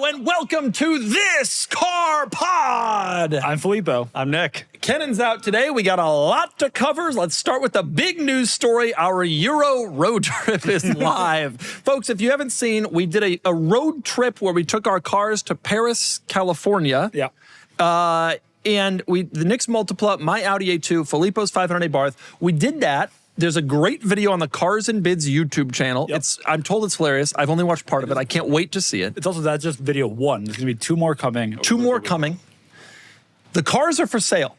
and welcome to this Car Pod. I'm Filippo. I'm Nick. Kennan's out today. We got a lot to cover. Let's start with the big news story. Our Euro road trip is live. Folks, if you haven't seen, we did a road trip where we took our cars to Paris, California. Yeah. And the Nick's Multipla, my Audi A2, Filippo's 500A Barth. We did that. There's a great video on the Cars and Bids YouTube channel. Yep. I'm told it's hilarious. I've only watched part of it. I can't wait to see it. It's also that's just video one. There's gonna be two more coming. Two more coming. The cars are for sale.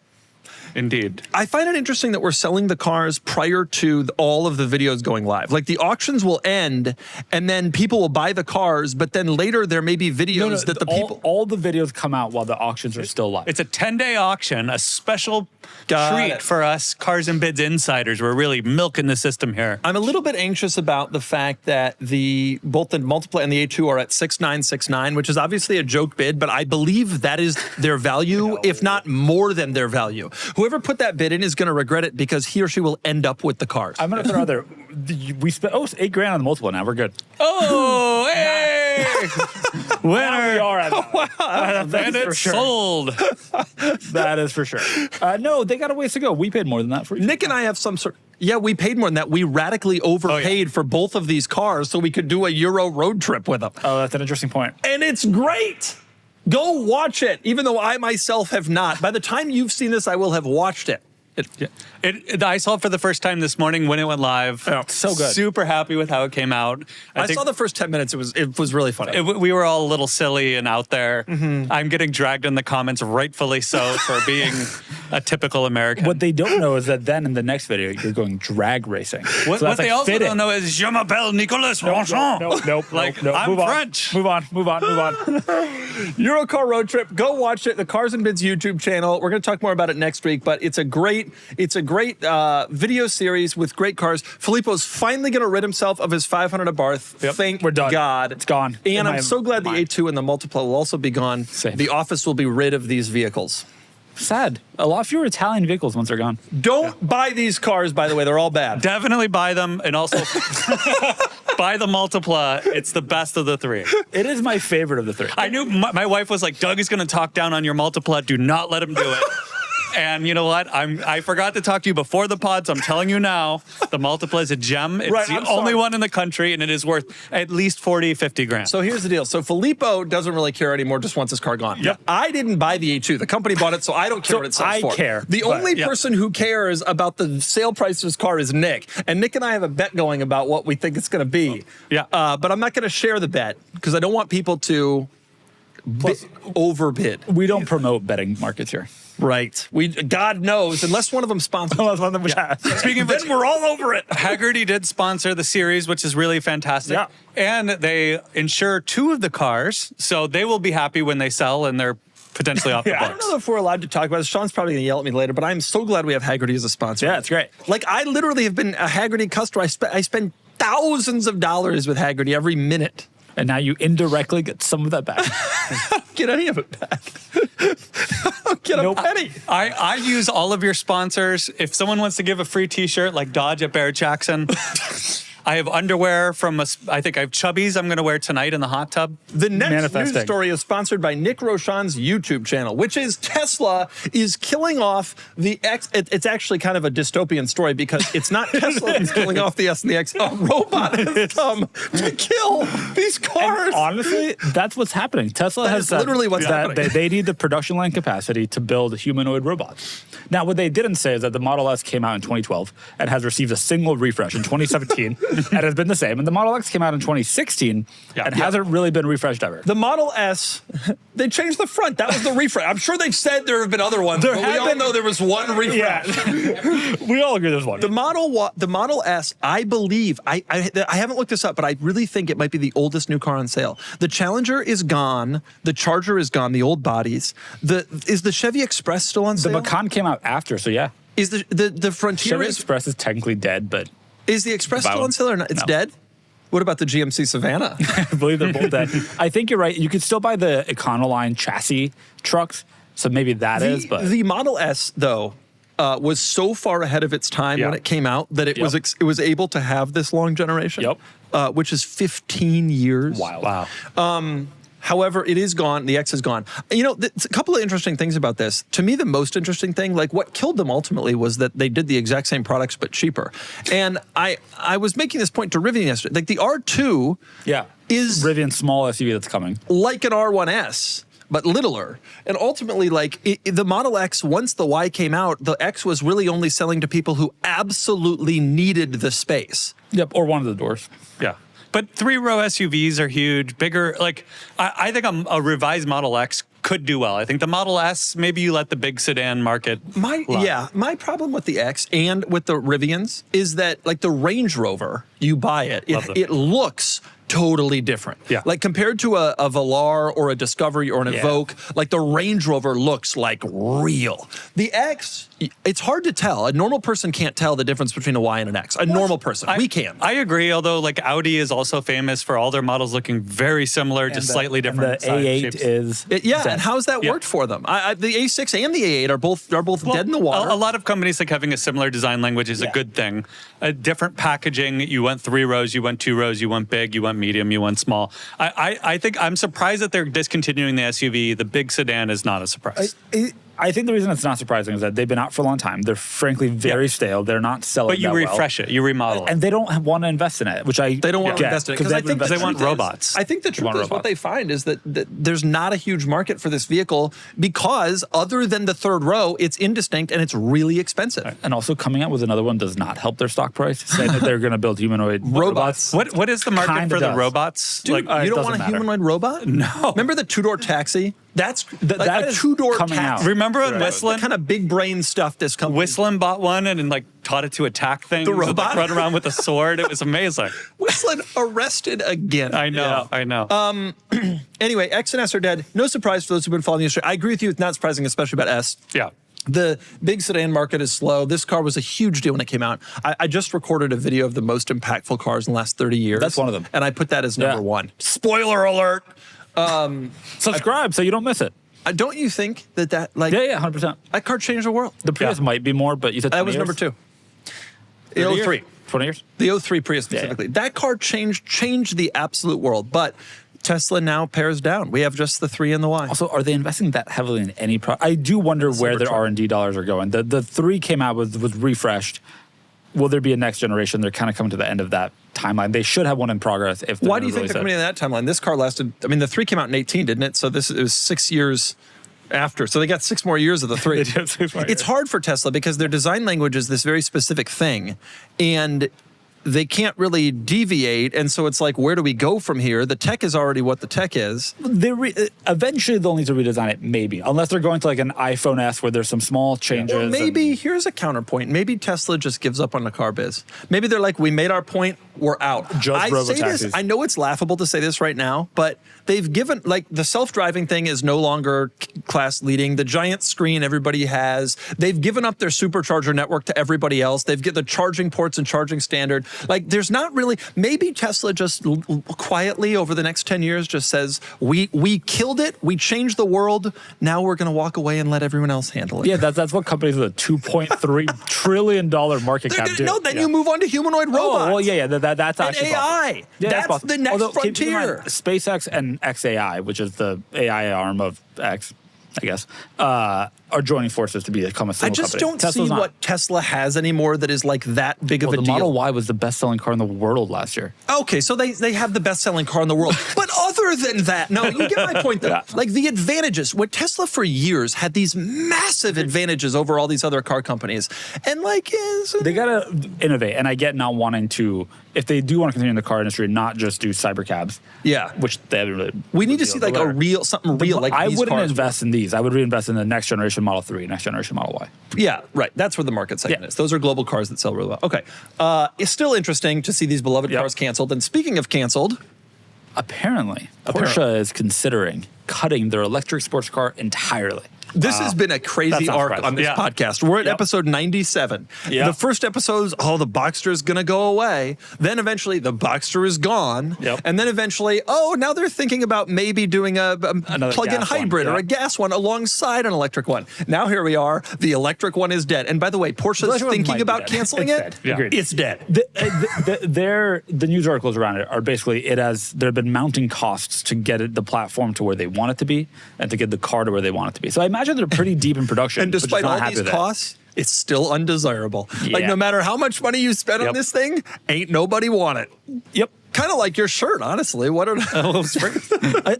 Indeed. I find it interesting that we're selling the cars prior to all of the videos going live. Like the auctions will end and then people will buy the cars, but then later there may be videos that the people... All the videos come out while the auctions are still live. It's a 10-day auction, a special treat for us Cars and Bids insiders. We're really milking the system here. I'm a little bit anxious about the fact that both the Multipla and the A2 are at 6,969, which is obviously a joke bid, but I believe that is their value, if not more than their value. Whoever put that bid in is going to regret it because he or she will end up with the cars. I'm going to throw out there. We spent it's $8,000 on the Multipla now. We're good. Oh, hey! Winner! Now we are at And it's sold. That is for sure. No, they got a ways to go. We paid more than that for each. Nick and I have some sort... Yeah, we paid more than that. We radically overpaid for both of these cars so we could do a Euro road trip with them. Oh, that's an interesting point. And it's great. Go watch it, even though I myself have not. By the time you've seen this, I will have watched it. I saw it for the first time this morning when it went live. Oh, so good. Super happy with how it came out. I saw the first 10 minutes. It was really funny. We were all a little silly and out there. I'm getting dragged in the comments, rightfully so, for being a typical American. What they don't know is that then in the next video, you're going drag racing. What they also don't know is Je m'appelle Nicolas Ronchon. Nope. Like, nope. I'm French. Move on. Eurocar road trip. Go watch it. The Cars and Bids YouTube channel. We're going to talk more about it next week, but it's a great video series with great cars. Filippo's finally going to rid himself of his 500 Barth. Yep. Thank We're done. God. It's gone. And I'm so glad the A2 and the Multipla will also be gone. Same. The office will be rid of these vehicles. Sad. A lot fewer Italian vehicles once they're gone. Don't buy these cars, by the way. They're all bad. Definitely buy them, and also buy the Multipla. It's the best of the three. It is my favorite of the three. I knew my wife was like, Doug is going to talk down on your Multipla. Do not let him do it. And you know what? I forgot to talk to you before the pod, so I'm telling you now, the Multipla is a gem. It's the only one in the country, and it is worth at least 40, 50 grand. So here's the deal. So Filippo doesn't really care anymore, just wants his car gone. Yep. I didn't buy the A2. The company bought it, so I don't care what it sells for. I care. The only person who cares about the sale price of his car is Nick. And Nick and I have a bet going about what we think it's going to be. But I'm not going to share the bet because I don't want people to overbid. We don't promote betting markets here. Right. God knows, unless one of them sponsors. Speaking of which, then we're all over it. Hagerty did sponsor the series, which is really fantastic. Yeah. And they insure 2 of the cars, so they will be happy when they sell and they're potentially off the books. I don't know if we're allowed to talk about this. Sean's probably going to yell at me later, but I'm so glad we have Hagerty as a sponsor. Yeah, it's great. Like, I literally have been a Hagerty customer. I spend thousands of dollars with Hagerty every minute. And now you indirectly get some of that back. I don't get any of it back. I don't get a penny. I use all of your sponsors. If someone wants to give a free t-shirt like Dodge at Barrett Jackson, I have underwear from I think I have Chubbies I'm going to wear tonight in the hot tub. The next news story is sponsored by Nick Rochon's YouTube channel, which is Tesla is killing off the X. It's actually kind of a dystopian story because it's not Tesla that's killing off the S and the X. A robot has come to kill these cars. And honestly, that's what's happening. Tesla has literally what's happening. They need the production line capacity to build humanoid robots. Now, what they didn't say is that the Model S came out in 2012 and has received a single refresh in 2017 and has been the same. And the Model X came out in 2016 and hasn't really been refreshed ever. The Model S, they changed the front. That was the refresh. I'm sure they've said there have been other ones, but we all know there was one refresh. Yeah. We all agree there's one. The Model S, I believe, I haven't looked this up, but I really think it might be the oldest new car on sale. The Challenger is gone. The Charger is gone, the old bodies. Is the Chevy Express still on sale? The Macan came out after, so yeah. Is the Frontier... Chevy Express is technically dead, but... Is the Express still on sale or not? It's dead? What about the GMC Savannah? I believe they're both dead. I think you're right. You could still buy the Econoline chassis trucks, so maybe that is. But the Model S, though, was so far ahead of its time when it came out that it was able to have this long generation. Yep. Which is 15 years. Wow. However, it is gone. The X is gone. You know, a couple of interesting things about this. To me, the most interesting thing, like what killed them ultimately, was that they did the exact same products but cheaper. And I was making this point to Rivian yesterday. Like the R2 is Rivian's small SUV that's coming. Like an R1S, but littler. And ultimately, like the Model X, once the Y came out, the X was really only selling to people who absolutely needed the space. Yep, or one of the doors. Yeah. But 3-row SUVs are huge, bigger. Like, I think a revised Model X could do well. I think the Model S, maybe you let the big sedan market. My problem with the X and with the Rivians is that, like the Range Rover, you buy it looks totally different. Yeah. Like compared to a Velar or a Discovery or an Evoque, like the Range Rover looks like real. The X, it's hard to tell. A normal person can't tell the difference between a Y and an X. A normal person, we can. I agree, although like Audi is also famous for all their models looking very similar, just slightly different. The A8 shapes. is and how's that worked for them? The A6 and the A8 are both dead in the water. A lot of companies think having a similar design language is a good thing. A different packaging. You went 3 rows, you went 2 rows, you went big, you went medium, you went small. I think I'm surprised that they're discontinuing the SUV. The big sedan is not a surprise. I think the reason it's not surprising is that they've been out for a long time. They're frankly very stale. They're not selling. But you refresh it, you remodel it, and they don't want to invest in it. They don't want to invest in it because I think they want robots. I think the truth is what they find is that there's not a huge market for this vehicle because other than the 3rd row, it's indistinct and it's really expensive. And also coming out with another one does not help their stock price. Saying that they're going to build humanoid robots. What is the market for the robots? Dude, you don't want a humanoid robot? No. Remember the 2-door taxi? That's that a 2-door taxi. Remember when Whistling? Kind of big brain stuff this company. Whistling bought one and like taught it to attack things. The robot? Run around with a sword. It was amazing. Whistling arrested again. I know. Anyway, X and S are dead. No surprise for those who've been following the industry. I agree with you. It's not surprising, especially about S. Yeah. The big sedan market is slow. This car was a huge deal when it came out. I just recorded a video of the most impactful cars in the last 30 years. That's one of them. And I put that as number 1. Spoiler alert. Subscribe so you don't miss it. Don't you think that like... Yeah, 100%. That car changed the world. The Prius might be more, but you said 20 That was years? number 2. The 03. 20 years? The 03 Prius specifically. That car changed the absolute world, but Tesla now pares down. We have just the 3 and the Y. Also, are they investing that heavily in any product? I do wonder where their R&D dollars are going. The 3 came out, was refreshed. Will there be a next generation? They're kind of coming to the end of that timeline. They should have one in progress. Why do you think they're coming to that timeline? This car lasted, I mean, the 3 came out in 18, didn't it? So it was 6 years after. So they got 6 more years of the 3. It's hard for Tesla because their design language is this very specific thing. And they can't really deviate, and so it's like, where do we go from here? The tech is already what the tech is. Eventually, they'll need to redesign it, maybe, unless they're going to like an iPhone S where there's some small changes. Or maybe here's a counterpoint. Maybe Tesla just gives up on the car biz. Maybe they're like, we made our point, we're out. Just robotaxis. I know it's laughable to say this right now, but they've given, like, the self-driving thing is no longer class leading. The giant screen everybody has. They've given up their supercharger network to everybody else. They've got the charging ports and charging standard. Like, there's not really, maybe Tesla just quietly over the next 10 years just says, we killed it, we changed the world, now we're going to walk away and let everyone else handle it. Yeah, that's what companies with a $2.3 trillion market cap do. No, then you move on to humanoid robots. Oh, well, yeah, that's actually and AI. Yeah, that's the next frontier. SpaceX and XAI, which is the AI arm of X, I guess, are joining forces to become a single company. I just don't see what Tesla has anymore that is like that big of a deal. The Model Y was the best-selling car in the world last year. Okay, so they have the best-selling car in the world. But other than that, no, you get my point though. Yeah. Like the advantages, what Tesla for years had these massive advantages over all these other car companies. And like, they gotta innovate. And I get not wanting to, if they do want to continue in the car industry, not just do cybercabs. Yeah. Which they haven't really. We need to see like something real like I these wouldn't cars invest in these. I would reinvest in the next generation Model 3, next generation Model Y. Yeah, right. That's where the market segment is. Those are global cars that sell really well. Okay. It's still interesting to see these beloved cars canceled. And speaking of canceled, apparently Porsche is considering cutting their electric sports car entirely. This has been a crazy arc on this podcast. We're at episode 97. Yeah. The first episode's, the Boxster is going to go away. Then eventually the Boxster is gone. Yep. And then eventually, now they're thinking about maybe doing a plug-in hybrid or a gas one alongside an electric one. Now here we are. The electric one is dead. And by the way, Porsche's thinking about canceling it. It's dead. The news articles around it are basically there have been mounting costs to get the platform to where they want it to be and to get the car to where they want it to be. So I imagine they're pretty deep in production. And despite all these costs, it's still undesirable. Yeah. Like no matter how much money you spend on this thing, ain't nobody want it. Yep. Kind of like your shirt, honestly. What are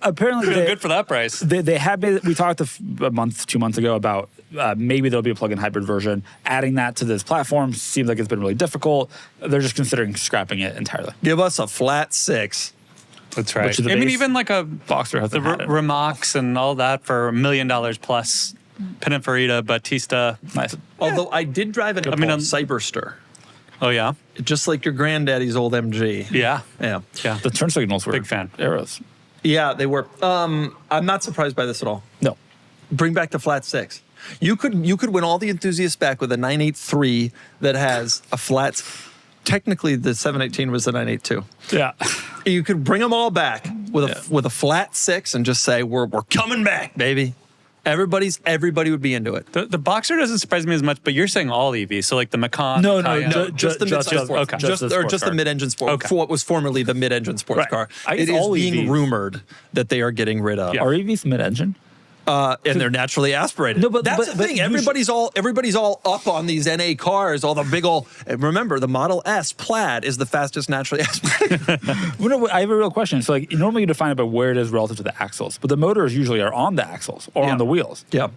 apparently good for that price. They have been. We talked a month, 2 months ago about maybe there'll be a plug-in hybrid version. Adding that to this platform seems like it's been really difficult. They're just considering scrapping it entirely. Give us a flat 6. That's right. I mean, even like a Boxster has the Remox and all that for $1 million plus. Pininfarina, Batista. Nice. Although I did drive an Cyberster. Oh, yeah? Just like your granddaddy's old MG. Yeah. Yeah. The turn signals were big fan. Arrows. Yeah, they were. I'm not surprised by this at all. No. Bring back the flat 6. You could win all the enthusiasts back with a 983 that has a flat. Technically, the 718 was the 982. Yeah. You could bring them all back with a flat 6 and just say we're coming back, baby. Everybody would be into it. The Boxster doesn't surprise me as much, but you're saying all EVs, so like the Macan. No, just the mid-size sports car. Just the mid-engine sport. For what was formerly the mid-engine sports car. It is being rumored that they are getting rid of. Are EVs mid-engine? And they're naturally aspirated. No, but that's the thing. Everybody's all up on these NA cars. All the big old. Remember, the Model S Plaid is the fastest naturally aspirated. I have a real question. So, like, normally you define it by where it is relative to the axles, but the motors usually are on the axles or on the wheels. Yeah.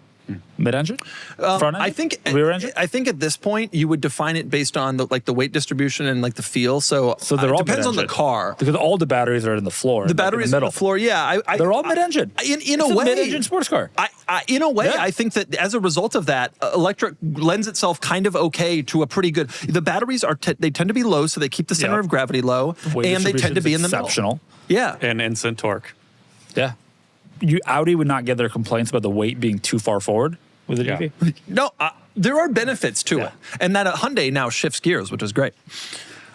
Mid-engine? Front engine? Rear engine? I think at this point you would define it based on the weight distribution and like the feel. So they're all depends on the car because all the batteries are in the floor. The batteries in on the floor. Yeah, they're all mid-engine. In a way, mid-engine sports car. In a way, I think that as a result of that, electric lends itself kind of okay to a pretty good. The batteries they tend to be low, so they keep the center of gravity low, and they tend to be in the middle. Exceptional. Yeah, and instant torque. Yeah. Audi would not get their complaints about the weight being too far forward with the GP. No, there are benefits to it, and that Hyundai now shifts gears, which is great.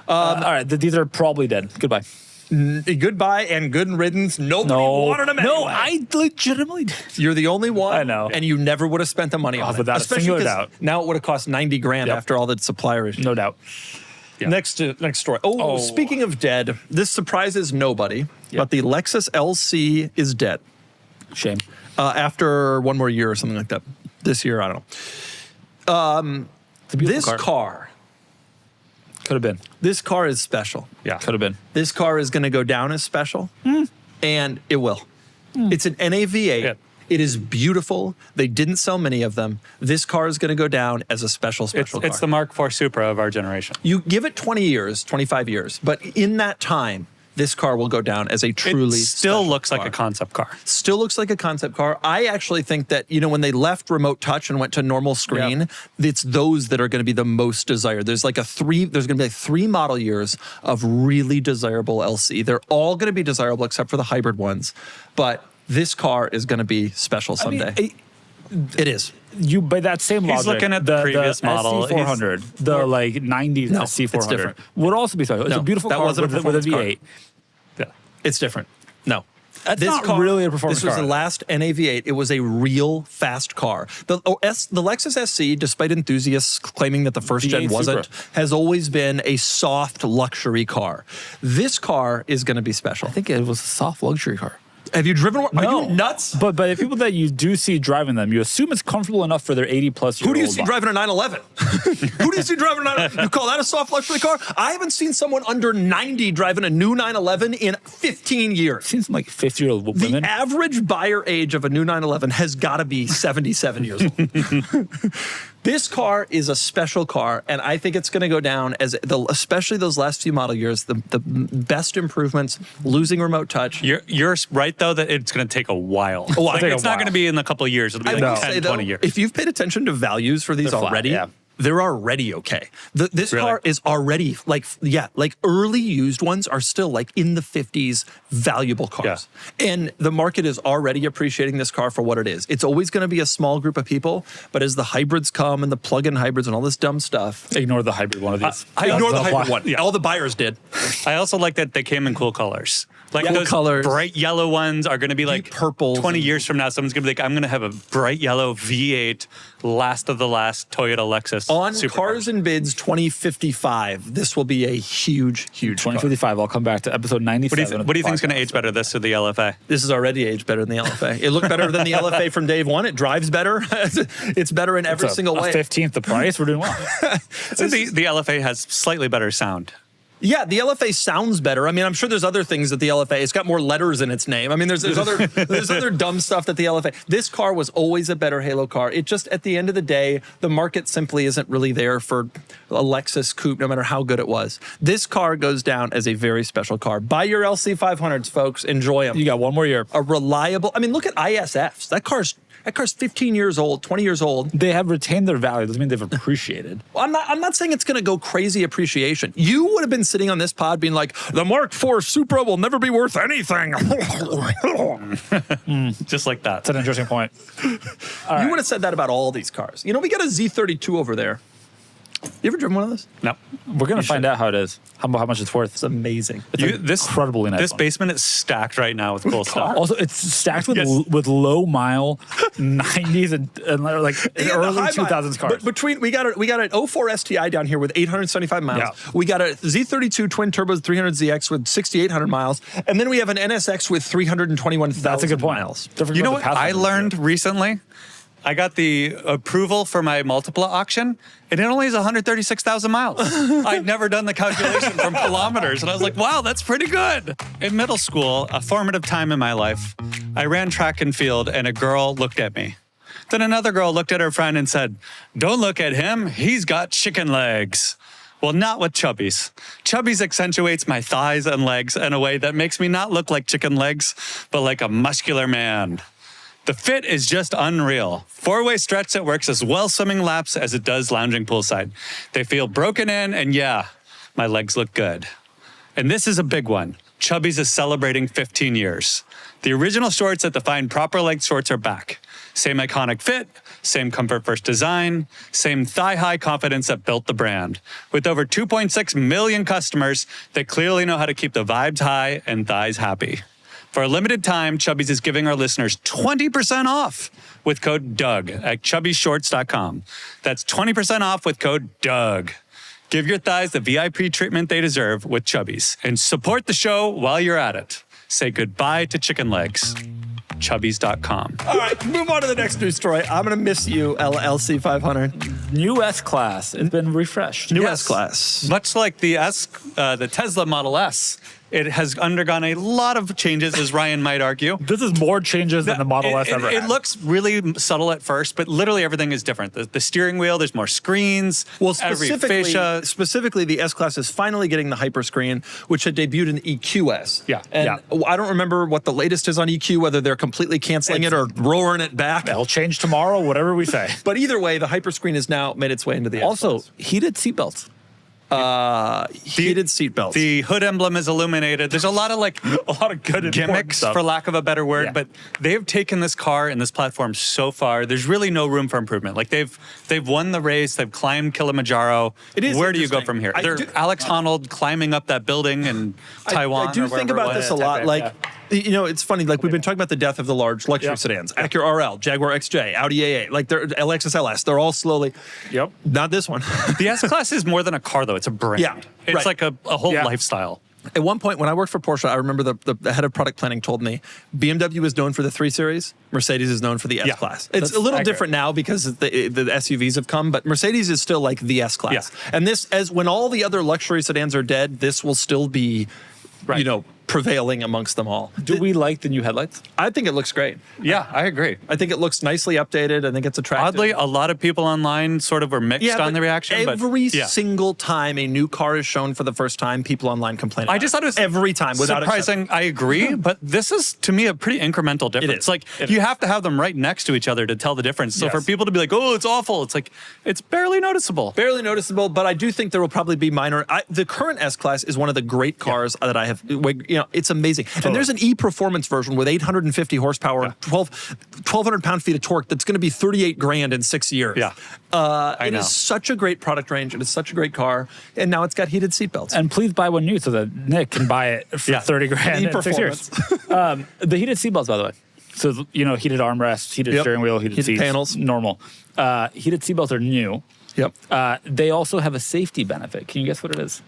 All right, these are probably dead. Goodbye. Goodbye and good riddance. Nobody wanted them anyway. No, I legitimately did. You're the only one. I know. And you never would have spent the money on it. Without a singular doubt. Now it would have cost $90,000 after all the supplier issues. No doubt. Yeah. Next story. Speaking of dead, this surprises nobody, but the Lexus LC is dead. Shame. After one more year or something like that. This year, I don't know. This car could have been. This car is special. Yeah, could have been. This car is going to go down as special, and it will. It's an NAV8. Yeah. It is beautiful. They didn't sell many of them. This car is going to go down as a special car. It's the Mark IV Supra of our generation. You give it 20 years, 25 years, but in that time, this car will go down as a truly still looks like a concept car. Still looks like a concept car. I actually think that, when they left remote touch and went to normal screen, it's those that are going to be the most desired. There's going to be 3 model years of really desirable LC. They're all going to be desirable except for the hybrid ones. But this car is going to be special someday. It is. By that same logic, he's looking at the previous model, SC400, the 90s SC400 would also be special. It's a beautiful car with a V8. Yeah, it's different. No. That's not really a performance car. This was the last NAV8. It was a real fast car. The Lexus SC, despite enthusiasts claiming that the first gen wasn't, has always been a soft luxury car. This car is going to be special. I think it was a soft luxury car. Have you driven one? No. Are you nuts? But the people that you do see driving them, you assume it's comfortable enough for their 80-plus year old. Who do you see driving a 911? Who do you see driving a 911? You call that a soft luxury car? I haven't seen someone under 90 driving a new 911 in 15 years. I've seen some 50-year-old women. The average buyer age of a new 911 has got to be 77 years old. This car is a special car, and I think it's going to go down as, especially those last few model years, the best improvements, losing remote touch. You're right, though, that it's going to take a while. It's not going to be in a couple of years. It'll be 10, 20 years. If you've paid attention to values for these already, they're already okay. This Really? car is already like early used ones are still like in the 50s valuable cars. Yeah. And the market is already appreciating this car for what it is. It's always going to be a small group of people, but as the hybrids come and the plug-in hybrids and all this dumb stuff. Ignore the hybrid one of these. I ignore the hybrid one. Yeah. All the buyers did. I also like that they came in cool colors. Like Cool those colors. bright yellow ones are going to be like purples 20 years from now, someone's going to be like, I'm going to have a bright yellow V8 last of the last Toyota Lexus. On supercar. Cars and Bids 2055, this will be a huge car. 2055. I'll come back to episode 97. What do you think is going to age better, this or the LFA? This is already aged better than the LFA. It looked better than the LFA from day one. It drives better. It's better in every single way. 15th the price. We're doing well. So the LFA has slightly better sound. Yeah, the LFA sounds better. I mean, I'm sure there's other things that the LFA, it's got more letters in its name. I mean, there's other dumb stuff that the LFA, this car was always a better Halo car. It just, at the end of the day, the market simply isn't really there for a Lexus coupe, no matter how good it was. This car goes down as a very special car. Buy your LC 500s, folks. Enjoy them. You got one more year. A reliable, I mean, look at ISFs. That car's 15 years old, 20 years old. They have retained their value. Doesn't mean they've appreciated. I'm not saying it's going to go crazy appreciation. You would have been sitting on this pod being like, the Mark IV Supra will never be worth anything. Just like that. That's an interesting point. You would have said that about all these cars. You know, we got a Z32 over there. You ever driven one of those? No. We're going to find out how it is. How much it's worth. It's amazing. It's incredibly nice. This basement is stacked right now with cool stuff. Also, it's stacked with low mile 90s and like early 2000s cars. But between we got an 04 STI down here with 875 miles. Yeah. We got a Z32 twin turbo 300ZX with 6,800 miles, and then we have an NSX with 321,000. That's a good point. miles. You know what I learned recently? I got the approval for my multipla auction, and it only has 136,000 miles. I'd never done the calculation from kilometers, and I was like, wow, that's pretty good. In middle school, a formative time in my life, I ran track and field, and a girl looked at me. Then another girl looked at her friend and said, don't look at him, he's got chicken legs. Well, not with Chubbies. Chubbies accentuates my thighs and legs in a way that makes me not look like chicken legs, but like a muscular man. The fit is just unreal. Four-way stretch that works as well swimming laps as it does lounging poolside. They feel broken in, and yeah, my legs look good. And this is a big one. Chubbies is celebrating 15 years. The original shorts that define proper leg shorts are back. Same iconic fit, same comfort-first design, same thigh-high confidence that built the brand. With over 2.6 million customers that clearly know how to keep the vibes high and thighs happy. For a limited time, Chubbies is giving our listeners 20% off with code Doug at chubbyshorts.com. That's 20% off with code Doug. Give your thighs the VIP treatment they deserve with Chubbies and support the show while you're at it. Say goodbye to chicken legs. Chubbies.com. All right, move on to the next news story. I'm going to miss you, LC 500. New S-Class. It's been refreshed. New Yes. S-Class. Much like the Tesla Model S, it has undergone a lot of changes, as Ryan might argue. This is more changes than the Model S ever It had. looks really subtle at first, but literally everything is different. The steering wheel, there's more screens. Well, every fascia. specifically, the S-Class is finally getting the Hyperscreen, which had debuted in the EQS. Yeah, And I don't remember what the latest is on EQ, whether they're completely canceling it or roaring it back. They'll change tomorrow, whatever we say. But either way, the Hyperscreen has now made its way into the Also, S-Class. heated seatbelts. Heated seatbelts. The hood emblem is illuminated. There's a lot of good gimmicks, stuff. for lack of a better word, Yeah. but they've taken this car and this platform so far. There's really no room for improvement. Like they've won the race. They've climbed Kilimanjaro. It is Where do you go interesting. from here? I They're do- Alex Honnold climbing up that building in Taiwan. I do or think wherever about it this was. a lot. Like, you know, it's funny. Like, we've been talking about the death of the large luxury sedans. Acura RL, Jaguar XJ, Audi A8, like they're Lexus LS. They're all slowly. Yep. Not this one. The S-Class is more than a car, though. It's a brand. Yeah, It's right. like a whole Yeah. lifestyle. At one point, when I worked for Porsche, I remember the head of product planning told me BMW is known for the 3 Series, Mercedes is known for the S-Class. It's a little accurate. different now because the SUVs have come, but Mercedes is still like the S-Class. Yeah. And this, when all the other luxury sedans are dead, this will still be, you know, prevailing amongst them all. Do we like the new headlights? I think it looks great. Yeah, I agree. I think it looks nicely updated. I think it's attractive. Oddly, a lot of people online sort of were mixed on the reaction. Every single time a new car is shown for the first time, people online complain. I just thought it was every time without surprising. exception. I agree, but this is to me a pretty incremental difference. is. Like you have to have them right next to each other to tell the difference. So for people to be like, "Oh, it's awful," it's like it's barely noticeable. Barely noticeable, but I do think there will probably be minor. The current S-Class is one of the great cars that I have. It's amazing. And there's an E-Performance version with 850 horsepower, and 1,200 pound-feet of torque that's going to be 38 grand in 6 years. Yeah. It is such a great product range. It is such a great car. And now it's got heated seatbelts. And please buy one new so that Nick can buy it for 30 grand in 6 years. The heated seatbelts, by the way. So, heated armrests, heated steering wheel, heated seats. Panels. Normal. Heated seatbelts are new. Yep. They also have a safety benefit. Can you guess what it is?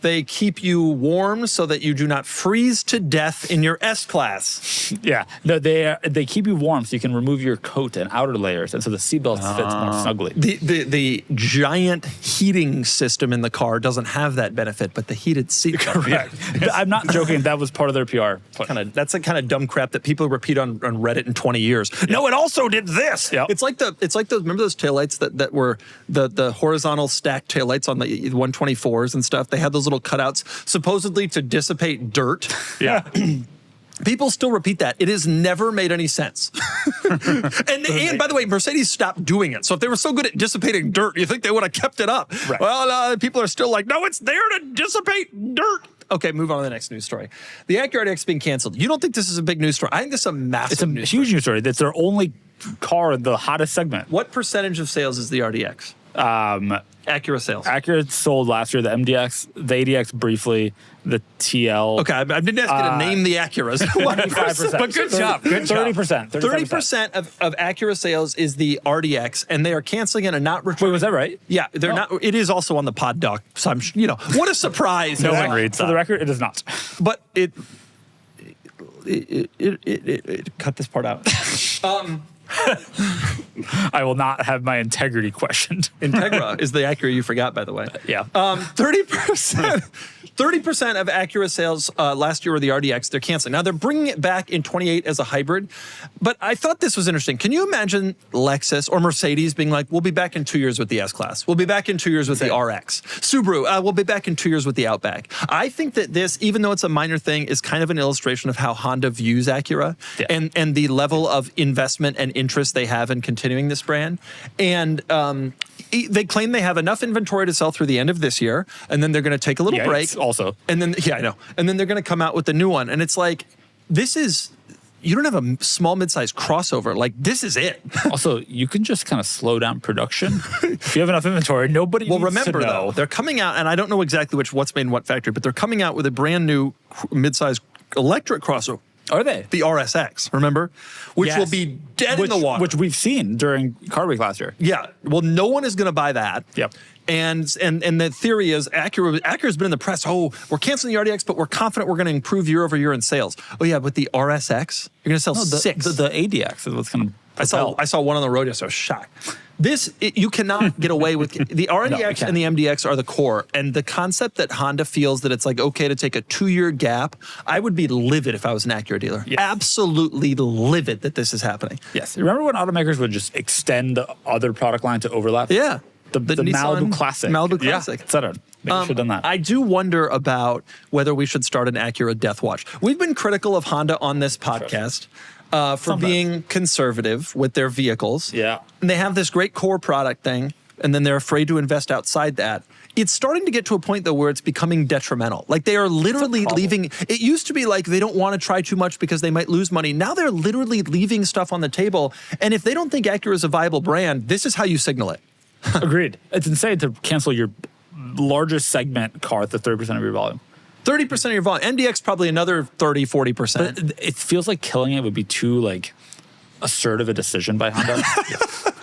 They keep you warm so that you do not freeze to death in your S-Class. Yeah. No, they keep you warm so you can remove your coat and outer layers, and so the seatbelt fits more snugly. The giant heating system in the car doesn't have that benefit, but the heated seat. Correct. I'm not joking. That was part of their PR. That's the kind of dumb crap that people repeat on Reddit in 20 years. Yep. No, it also did this. Yep. It's like those. Remember those taillights that were the horizontal stacked taillights on the 124s and stuff? They had those little cutouts supposedly to dissipate dirt. Yeah. People still repeat that. It has never made any sense. and by the way, Mercedes stopped doing it. So if they were so good at dissipating dirt, you think they would have kept it up? Right. Well, people are still like, no, it's there to dissipate dirt. Okay, move on to the next news story. The Acura RDX being canceled. You don't think this is a big news story? I think this is a massive news story. Huge news story. That's their only car in the hottest segment. What percentage of sales is the RDX? Acura sales. Acura sold last year the MDX, the ADX briefly, the TL. Okay, I didn't ask you to name the Acuras. 25%. But good job. Good job. 30%. 30% of Acura sales is the RDX, and they are canceling it and not returning. Wait, was that right? Yeah, they're not. It is also on the pod doc. So I'm, what a surprise! No one reads For that. the record, it is not. But it cut this part out. I will not have my integrity questioned. Integra is the Acura you forgot, by the way. Yeah. 30%. 30% of Acura sales last year were the RDX. They're canceling. Now, they're bringing it back in 28 as a hybrid. But I thought this was interesting. Can you imagine Lexus or Mercedes being like, we'll be back in 2 years with the S-Class. We'll be back in 2 years with the RX. Subaru, we'll be back in 2 years with the Outback. I think that this, even though it's a minor thing, is kind of an illustration of how Honda views Acura and the level of investment and interest they have in continuing this brand. And they claim they have enough inventory to sell through the end of this year, and then they're going to take a little break. Also. And then, I know. And then they're going to come out with the new one. And it's like, you don't have a small mid-sized crossover. Like, this is it. Also, you can just kind of slow down production. If you have enough inventory, nobody needs remember, to know. though, they're coming out, and I don't know exactly what's made in what factory, but they're coming out with a brand new mid-sized electric crossover. Are they? The RSX, remember? Which will be dead in the water. Which we've seen during Car Week last year. Yeah. Well, no one is going to buy that. Yep. And the theory is Acura's been in the press. Oh, we're canceling the RDX, but we're confident we're going to improve year over year in sales. Oh yeah, but the RSX, you're going to sell 6. The ADX is what's going to. I saw one on the road yesterday. I was shocked. You cannot get away with the RDX and the MDX are the core, and the concept that Honda feels that it's like okay to take a 2-year gap. I would be livid if I was an Acura dealer. Yes. Absolutely livid that this is happening. Yes. Remember when automakers would just extend the other product line to overlap? Yeah. The Malibu Classic. Malibu Classic. etc. Maybe we should have done that. I do wonder about whether we should start an Acura death watch. We've been critical of Honda on this podcast for being conservative with their vehicles. Yeah. And they have this great core product thing, and then they're afraid to invest outside that. It's starting to get to a point, though, where it's becoming detrimental. Like, they are literally leaving. It used to be like they don't want to try too much because they might lose money. Now they're literally leaving stuff on the table. And if they don't think Acura is a viable brand, this is how you signal it. Agreed. It's insane to cancel your largest segment car at the 30% of your volume. 30% of your volume. MDX probably another 30, 40%. But it feels like killing it would be too assertive a decision by Honda.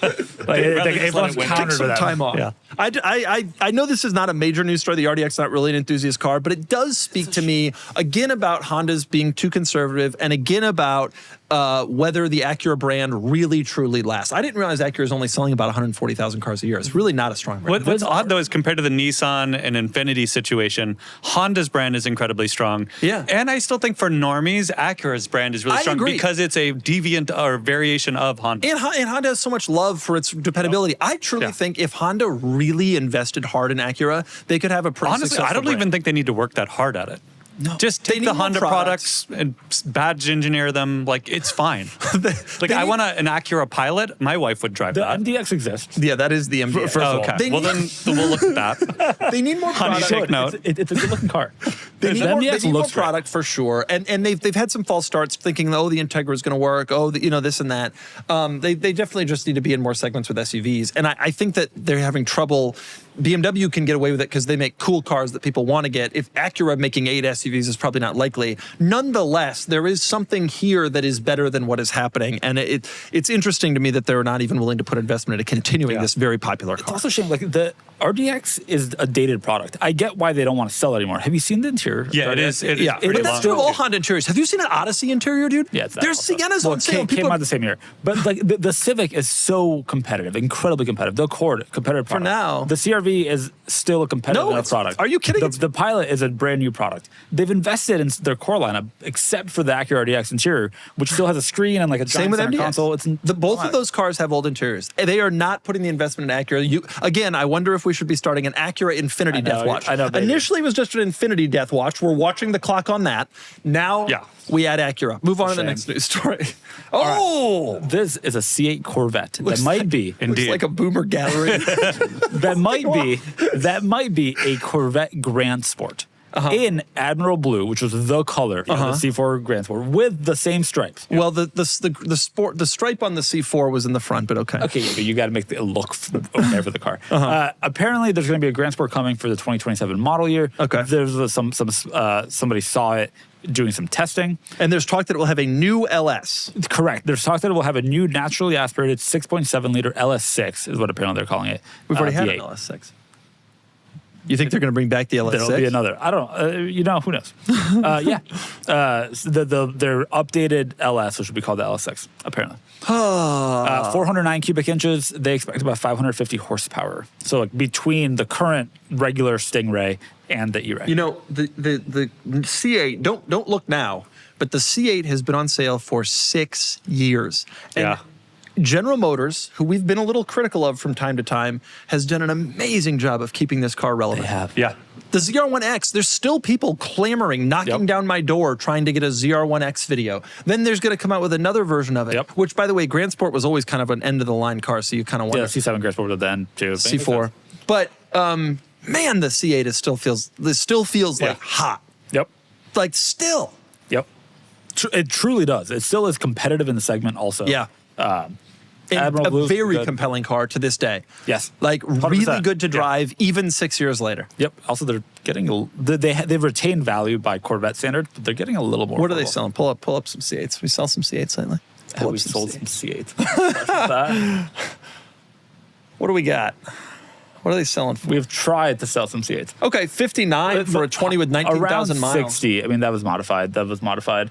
Everyone's counter to that. Time off. Yeah. I know this is not a major news story. The RDX is not really an enthusiast car, but it does speak to me again about Honda's being too conservative, and again about whether the Acura brand really truly lasts. I didn't realize Acura is only selling about 140,000 cars a year. It's really not a strong brand. What's odd though is compared to the Nissan and Infiniti situation, Honda's brand is incredibly strong. Yeah. And I still think for normies, Acura's brand is really strong because it's a deviant or variation of Honda. And Honda has so much love for its dependability. I truly think if Honda really invested hard in Acura, they could have a pretty Honestly, I don't brand. even think they need to work that hard at it. No, just take the Honda products and badge engineer them. Like, it's fine. I want an Acura Pilot. My wife would drive that. The MDX exists. Yeah, that is the MDX. Okay. Well, then we'll look at that. They need more product. Take note. It's a good-looking car. They need more looks product for sure. And they've had some false starts thinking, oh, the Integra is going to work. Oh, this and that. They definitely just need to be in more segments with SUVs. And I think that they're having trouble. BMW can get away with it because they make cool cars that people want to get. If Acura making 8 SUVs is probably not likely. Nonetheless, there is something here that is better than what is happening. And it's interesting to me that they're not even willing to put investment into continuing this very popular car. It's also a shame, like the RDX is a dated product. I get why they don't want to sell it anymore. Have you seen the interior? Yeah, it is. It is but that's true of all Honda interiors. Have you seen an Odyssey interior, dude? Yeah, it's that there's also. Siennas on sale. Came out the same year. But like the Civic is so competitive, incredibly competitive. The Accord, competitive product. For now. The CRV is still a competitive product. Are you kidding? The Pilot is a brand new product. They've invested in their core lineup, except for the Acura RDX interior, which still has a screen and like a giant center console. Both of those cars have old interiors. They are not putting the investment in Acura. Again, I wonder if we should be starting an Acura Infinity Death Watch. I know. Initially, it was just an Infinity Death Watch. We're watching the clock on that. Now, we add Acura. Move on to the next news story. Oh! Right. This is a C8 Corvette. That might be. Indeed. Looks like a boomer gallery. that might be a Corvette Grand Sport. In Admiral Blue, which was the color of the C4 Grand Sport, with the same stripes. Well, the stripe on the C4 was in the front, but okay. Okay, but you got to make it look okay for the car. Apparently, there's going to be a Grand Sport coming for the 2027 model year. Okay. There's somebody saw it doing some testing. And there's talk that it will have a new LS. Correct. There's talk that it will have a new naturally aspirated 6.7 liter LS6 is what apparently they're calling it. We've already had an LS6. You think they're going to bring back the LS6? There'll be another. I don't know. Who knows? Their updated LS, which will be called the LS6, apparently. 409 cubic inches. They expect about 550 horsepower. So like between the current regular Stingray and the E-Ray. You know, the C8, don't look now, but the C8 has been on sale for 6 years. And General Motors, who we've been a little critical of from time to time, has done an amazing job of keeping this car relevant. They have. Yeah. The ZR1X, there's still people clamoring, knocking down my door, trying to get a ZR1X video. Then there's going to come out with another version of it, which, by the way, Grand Sport was always kind of an end-of-the-line car, so you kind of wonder. Yeah, C7 Grand Sport was at the end, too. C4. But, man, the C8 still feels like hot. Yep. Like, still. Yep. It truly does. It still is competitive in the segment also. Yeah. Admiral Blue, very compelling car to this day. Yes. Like 100%. really good to drive even 6 years later. Yep. Also, they're getting they've retained value by Corvette standard, but they're getting a little more. What are they selling? Pull up some C8s. We sell some C8s lately. We sold some C8s. What do we got? What are they selling for? We've tried to sell some C8s. Okay, 59 for a 20 with 19,000 miles. 60. I mean, that was modified.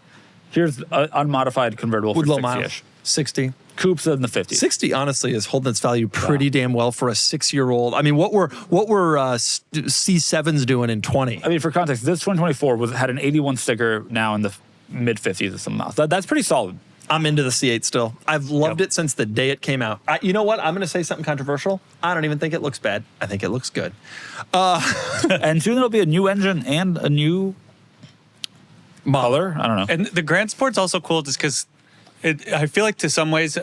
Here's an unmodified convertible with for low miles. 60. Coupes in the 50s. 60 honestly is holding its value pretty damn well for a 6-year-old. I mean, what were C7s doing in 20? I mean, for context, this 2024 had an 81 sticker now in the mid 50s or something else. That's pretty solid. I'm into the C8 still. I've loved it since the day it came out. You know what? I'm going to say something controversial. I don't even think it looks bad. I think it looks good. And soon there'll be a new engine and a new color. I don't know. And the Grand Sport's also cool just because I feel like to some ways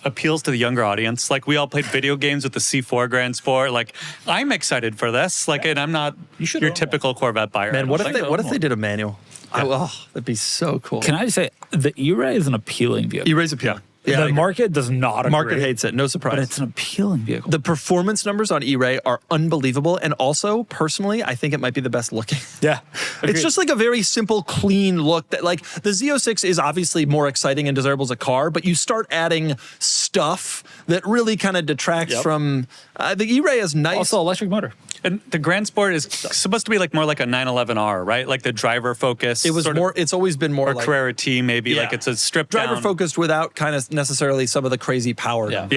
appeals to the younger audience. Like we all played video games with the C4 Grand Sport. Like I'm excited for this. Like, and I'm not your typical Corvette buyer. Man, what if they did a manual? That'd be so cool. Can I just say the E-Ray is an appealing vehicle. E-Ray's appealing. Yeah, the market does not agree. Market hates it. No surprise. But it's an appealing vehicle. The performance numbers on E-Ray are unbelievable. And also, personally, I think it might be the best looking. Yeah. It's just like a very simple, clean look that like the Z06 is obviously more exciting and desirable as a car, but you start adding stuff that really kind of detracts from the E-Ray is nice. Also electric motor. And the Grand Sport is supposed to be like more like a 911R, right? Like the driver focus. It was more. It's always been more or like Carrera T, maybe like it's a stripped driver down. focused without kind of necessarily some of the crazy power. I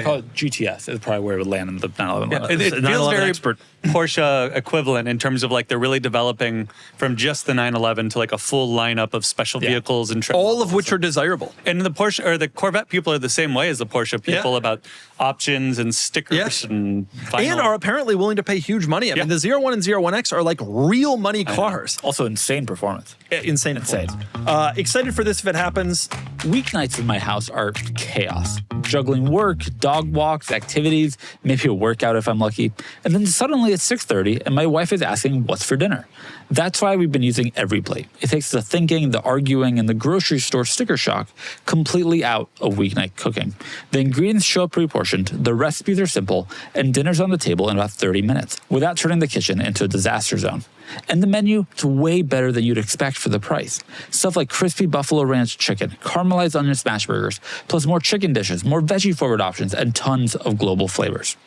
call it GTS. Is probably where it would land in the 911. It feels very expert. Porsche equivalent in terms of like they're really developing from just the 911 to like a full lineup of special vehicles and all of which are desirable. And the Porsche or the Corvette people are the same way as the Porsche people about options and stickers and are apparently willing to pay huge money. I mean, the 01 and 01X are like real money cars. Also insane performance. Insane. Excited for this if it happens. Weeknights in my house are chaos. Juggling work, dog walks, activities, maybe a workout if I'm lucky. And then suddenly it's 6:30 and my wife is asking what's for dinner. That's why we've been using EveryPlate. It takes the thinking, the arguing, and the grocery store sticker shock completely out of weeknight cooking. The ingredients show up pre-portioned, the recipes are simple, and dinner's on the table in about 30 minutes without turning the kitchen into a disaster zone. And the menu is way better than you'd expect for the price. Stuff like crispy buffalo ranch chicken, caramelized onion smash burgers, plus more chicken dishes, more veggie-forward options, and tons of global flavors.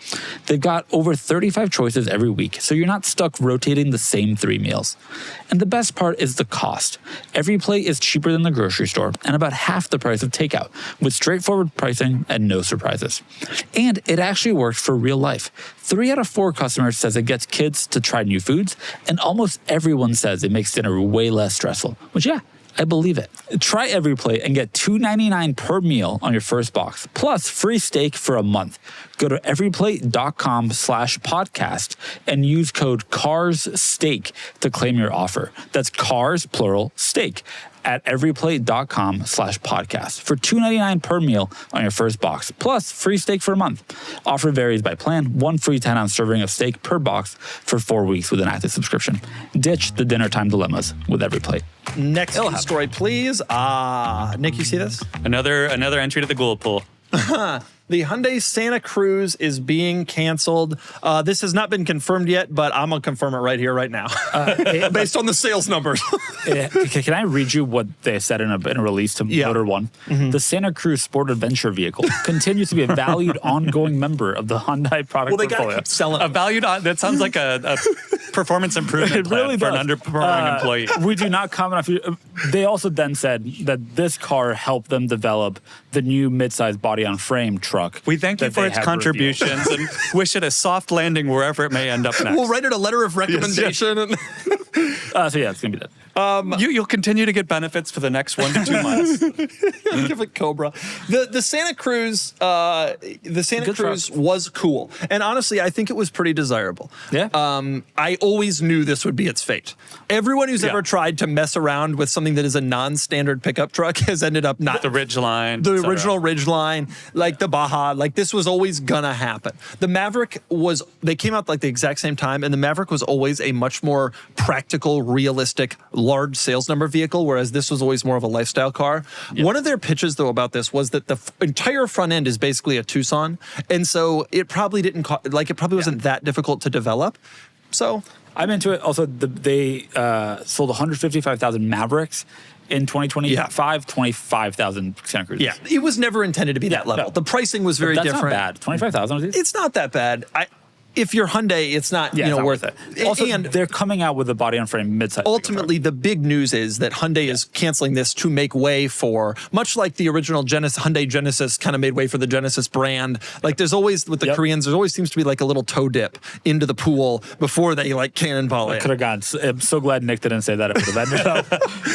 They've got over 35 choices every week, so you're not stuck rotating the same 3 meals. And the best part is the cost. Every plate is cheaper than the grocery store and about half the price of takeout, with straightforward pricing and no surprises. And it actually works for real life. 3 out of 4 customers says it gets kids to try new foods, and almost everyone says it makes dinner way less stressful, which I believe it. Try EveryPlate and get $2.99 per meal on your first box, plus free steak for a month. Go to everyplate.com/podcast and use code CARSSTEAK to claim your offer. That's CARS, plural, steak, at everyplate.com/podcast for $2.99 per meal on your first box, plus free steak for a month. Offer varies by plan. 1 free 10-ounce serving of steak per box for 4 weeks with an active subscription. Ditch the dinner time dilemmas with EveryPlate. Next story, please. Nick, you see this? Another entry to the Ghoul pool. The Hyundai Santa Cruz is being canceled. This has not been confirmed yet, but I'm going to confirm it right here, right now, based on the sales numbers. Can I read you what they said in a release to Motor One? The Santa Cruz Sport Adventure vehicle continues to be a valued ongoing member of the Hyundai product portfolio. Got to keep selling. A valued, that sounds like a performance improvement plan really for does. an underperforming employee. We do not comment on. They also then said that this car helped them develop the new midsize body-on-frame truck. We thank you for its contributions and wish it a soft landing wherever it may end up next. We'll write it a letter of recommendation. So it's going to be that. You'll continue to get benefits for the next 1 to 2 months. Give it Cobra. The Santa Cruz, was cool, and honestly, I think it was pretty desirable. Yeah. I always knew this would be its fate. Everyone who's ever tried to mess around with something that is a non-standard pickup truck has ended up not the Ridgeline, the original Ridgeline, like the Baja. Like this was always gonna happen. The Maverick they came out like the exact same time, and the Maverick was always a much more practical, realistic, large sales number vehicle, whereas this was always more of a lifestyle car. Yep. One of their pitches, though, about this was that the entire front end is basically a Tucson, and so it probably didn't wasn't that difficult to develop. So I'm into it. Also, they sold 155,000 Mavericks in 2025, 25,000 Santa Cruzes. Yeah, it was never intended to be that level. No. The pricing was very different. That's not bad. 25,000. It's not that bad. If you're Hyundai, it's not worth it. Also, and they're coming out with a body-on-frame midsize. Ultimately, the big news is that Hyundai is canceling this to make way for, much like the original Hyundai Genesis kind of made way for the Genesis brand. Like there's always, with the Koreans, there always seems to be like a little toe dip into the pool before they like cannonball it. Could have gone. I'm so glad Nick didn't say that. It would have ended up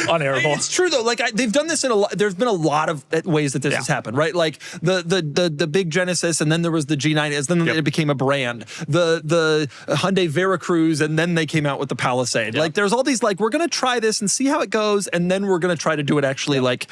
unairable. It's true though. Like they've done this in a lot. There's been a lot of ways that this has happened, right? Like the big Genesis, and then there was the G9, and then it became a brand. The Hyundai Veracruz, and then they came out with the Palisade. Like there's all these like, we're going to try this and see how it goes, and then we're going to try to do it actually like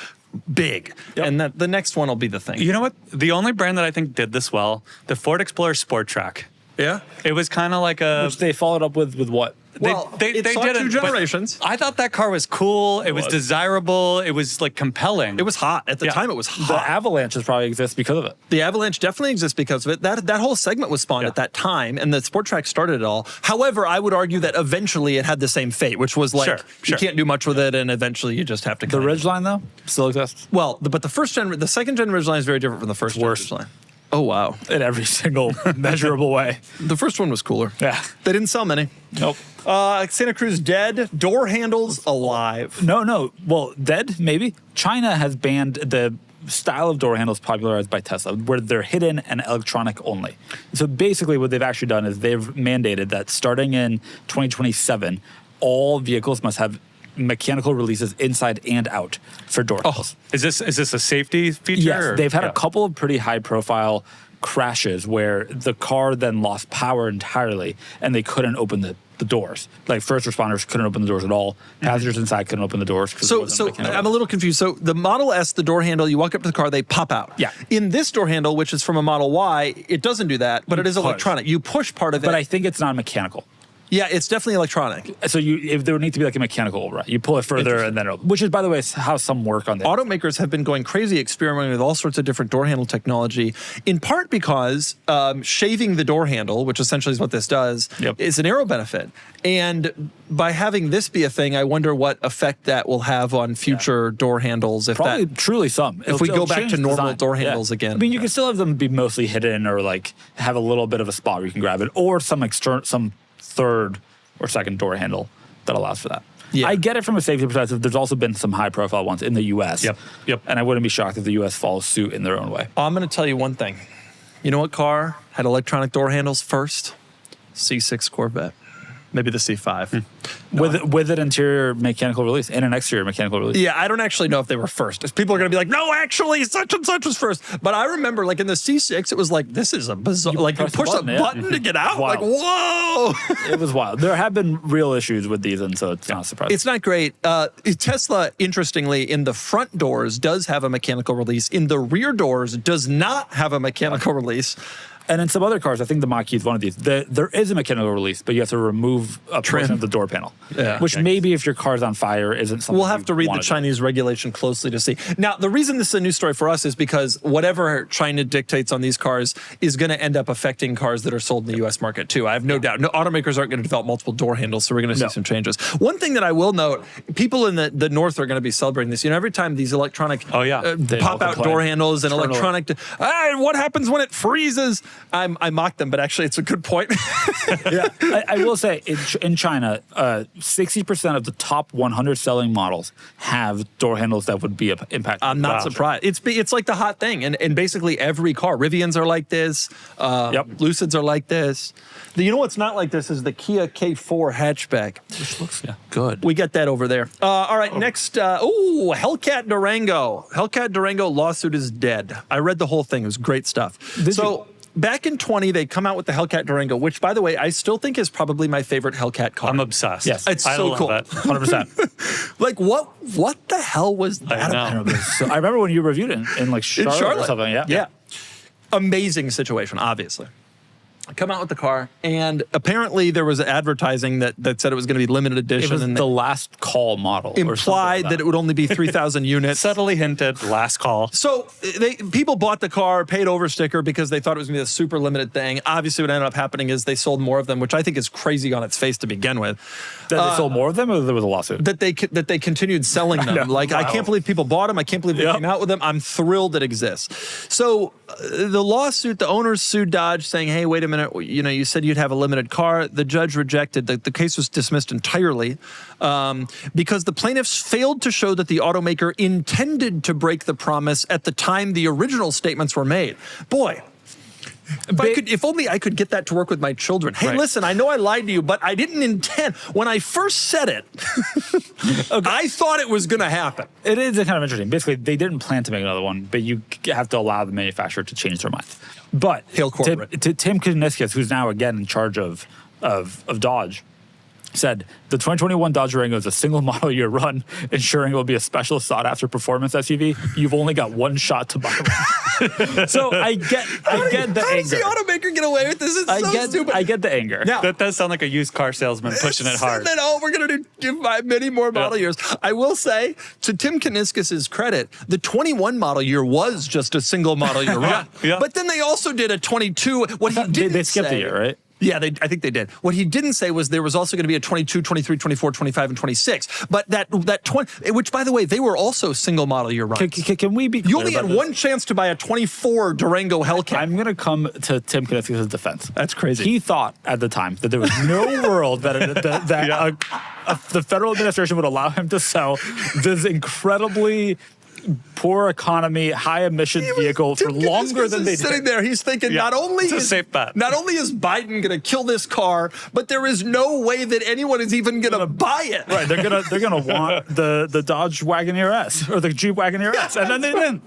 big. And the next one will be the thing. You know what? The only brand that I think did this well, the Ford Explorer Sport Track. Yeah. It was kind of like a. Which they followed up with what? Well, it saw didn't, two generations. I thought that car was cool. It was desirable. It was like compelling. It was hot. At the time, it was hot. The Avalanches probably exist because of it. The Avalanche definitely exists because of it. That whole segment was spawned at that time, and the Sport Track started it all. However, I would argue that eventually it had the same fate, which was like, you can't do much with it, and eventually you just have to. The Ridgeline, though, still exists. Well, but the second gen Ridgeline is very different from the first gen Ridgeline. Oh, wow. In every single measurable way. The first one was cooler. Yeah. They didn't sell many. Nope. Santa Cruz dead. Door handles alive. No. Well, dead, maybe. China has banned the style of door handles popularized by Tesla, where they're hidden and electronic only. So basically what they've actually done is they've mandated that starting in 2027, all vehicles must have mechanical releases inside and out for door handles. Is this a safety feature? Yes, they've had a couple of pretty high-profile crashes where the car then lost power entirely and they couldn't open the doors. Like first responders couldn't open the doors at all. Passengers inside couldn't open the doors. So I'm a little confused. So the Model S, the door handle, you walk up to the car, they pop out. Yeah. In this door handle, which is from a Model Y, it doesn't do that, but it is electronic. You push part of it. But I think it's not mechanical. Yeah, it's definitely electronic. So if there would need to be like a mechanical override, you pull it further and then which is, by the way, how some work on that. Automakers have been going crazy experimenting with all sorts of different door handle technology, in part because shaving the door handle, which essentially is what this does, is an aero benefit. And by having this be a thing, I wonder what effect that will have on future door handles. If Probably truly some. If we go back to normal door handles again. I mean, you can still have them be mostly hidden or like have a little bit of a spot where you can grab it, or some third or second door handle that allows for that. Yeah. I get it from a safety perspective. There's also been some high-profile ones in the U.S. Yep. And I wouldn't be shocked if the U.S. follows suit in their own way. I'm going to tell you one thing. You know what car had electronic door handles first? C6 Corvette. Maybe the C5. With an interior mechanical release and an exterior mechanical release. Yeah, I don't actually know if they were first. People are going to be like, no, actually, such and such was first. But I remember, like, in the C6, it was like, this is a bizarre... You push a button to get out? Like, whoa! It was wild. There have been real issues with these, and so it's not surprising. It's not great. Tesla, interestingly, in the front doors, does have a mechanical release. In the rear doors, does not have a mechanical release. And in some other cars, I think the Mach-E is one of these. There is a mechanical release, but you have to remove a portion of the door panel. Yeah, which maybe if your car's on fire isn't something we'll have to read the Chinese regulation closely to see. Now, the reason this is a news story for us is because whatever China dictates on these cars is going to end up affecting cars that are sold in the U.S. market too. I have no doubt. No, automakers aren't going to develop multiple door handles, so we're going to see some changes. One thing that I will note, people in the North are going to be celebrating this. You know, every time these electronic pop-out door handles and electronic... what happens when it freezes? I mock them, but actually it's a good point. I will say, in China, 60% of the top 100 selling models have door handles that would be impacted. I'm not surprised. It's like the hot thing, and basically every car. Rivians are like this. Lucids are like this. You know what's not like this is the Kia K4 hatchback, which looks good. We get that over there. All right, next. Hellcat Durango. Hellcat Durango lawsuit is dead. I read the whole thing. It was great stuff. Back in 20, they come out with the Hellcat Durango, which, by the way, I still think is probably my favorite Hellcat car. I'm obsessed. Yes, it's so cool. 100%. Like, what the hell was that about? I remember when you reviewed it in like Charlotte or something. Yeah. Amazing situation, obviously. I come out with the car, and apparently there was advertising that said it was going to be limited edition. It was the last call model. Implied that it would only be 3,000 units. Subtly hinted, last call. So people bought the car, paid over sticker because they thought it was going to be a super limited thing. Obviously, what ended up happening is they sold more of them, which I think is crazy on its face to begin with. That they sold more of them, or there was a lawsuit? That they continued selling them. I can't believe people bought them. I can't believe they came out with them. I'm thrilled it exists. So the lawsuit, the owners sued Dodge saying, hey, wait a minute, you said you'd have a limited car. The judge rejected. The case was dismissed entirely because the plaintiffs failed to show that the automaker intended to break the promise at the time the original statements were made. Boy. If only I could get that to work with my children. Hey, listen, I know I lied to you, but I didn't intend. When I first said it, I thought it was going to happen. It is kind of interesting. Basically, they didn't plan to make another one, but you have to allow the manufacturer to change their mind. But to Tim Kuniskis, who's now again in charge of Dodge, said, the 2021 Dodge Durango is a single model year run, ensuring it will be a special sought-after performance SUV. You've only got one shot to buy one. So I get the anger. How does the automaker get away with this? It's stupid. I get the anger. Now, That does sound like a used car salesman pushing it hard. Then, we're going to do many more model years. I will say, to Tim Kuniskis' credit, the 21 model year was just a single model year run. Yeah. But then they also did a 22. What he didn't They skipped say, a year, right? Yeah, I think they did. What he didn't say was there was also going to be a 22, 23, 24, 25, and 26. But that 20, which, by the way, they were also single model year runs. Can we be clear You only had about this? one chance to buy a 24 Durango Hellcat. I'm going to come to Tim Kuniskis' defense. That's crazy. He thought at the time that there was no world that the federal administration would allow him to sell this incredibly poor economy, high emission vehicle for longer than they did. Sitting there, he's thinking, Yeah. not only It's a is safe bet. not only is Biden going to kill this car, but there is no way that anyone is even going to buy it. Right, they're gonna want the Dodge Wagoneer S or the Jeep Wagoneer S, and then they didn't.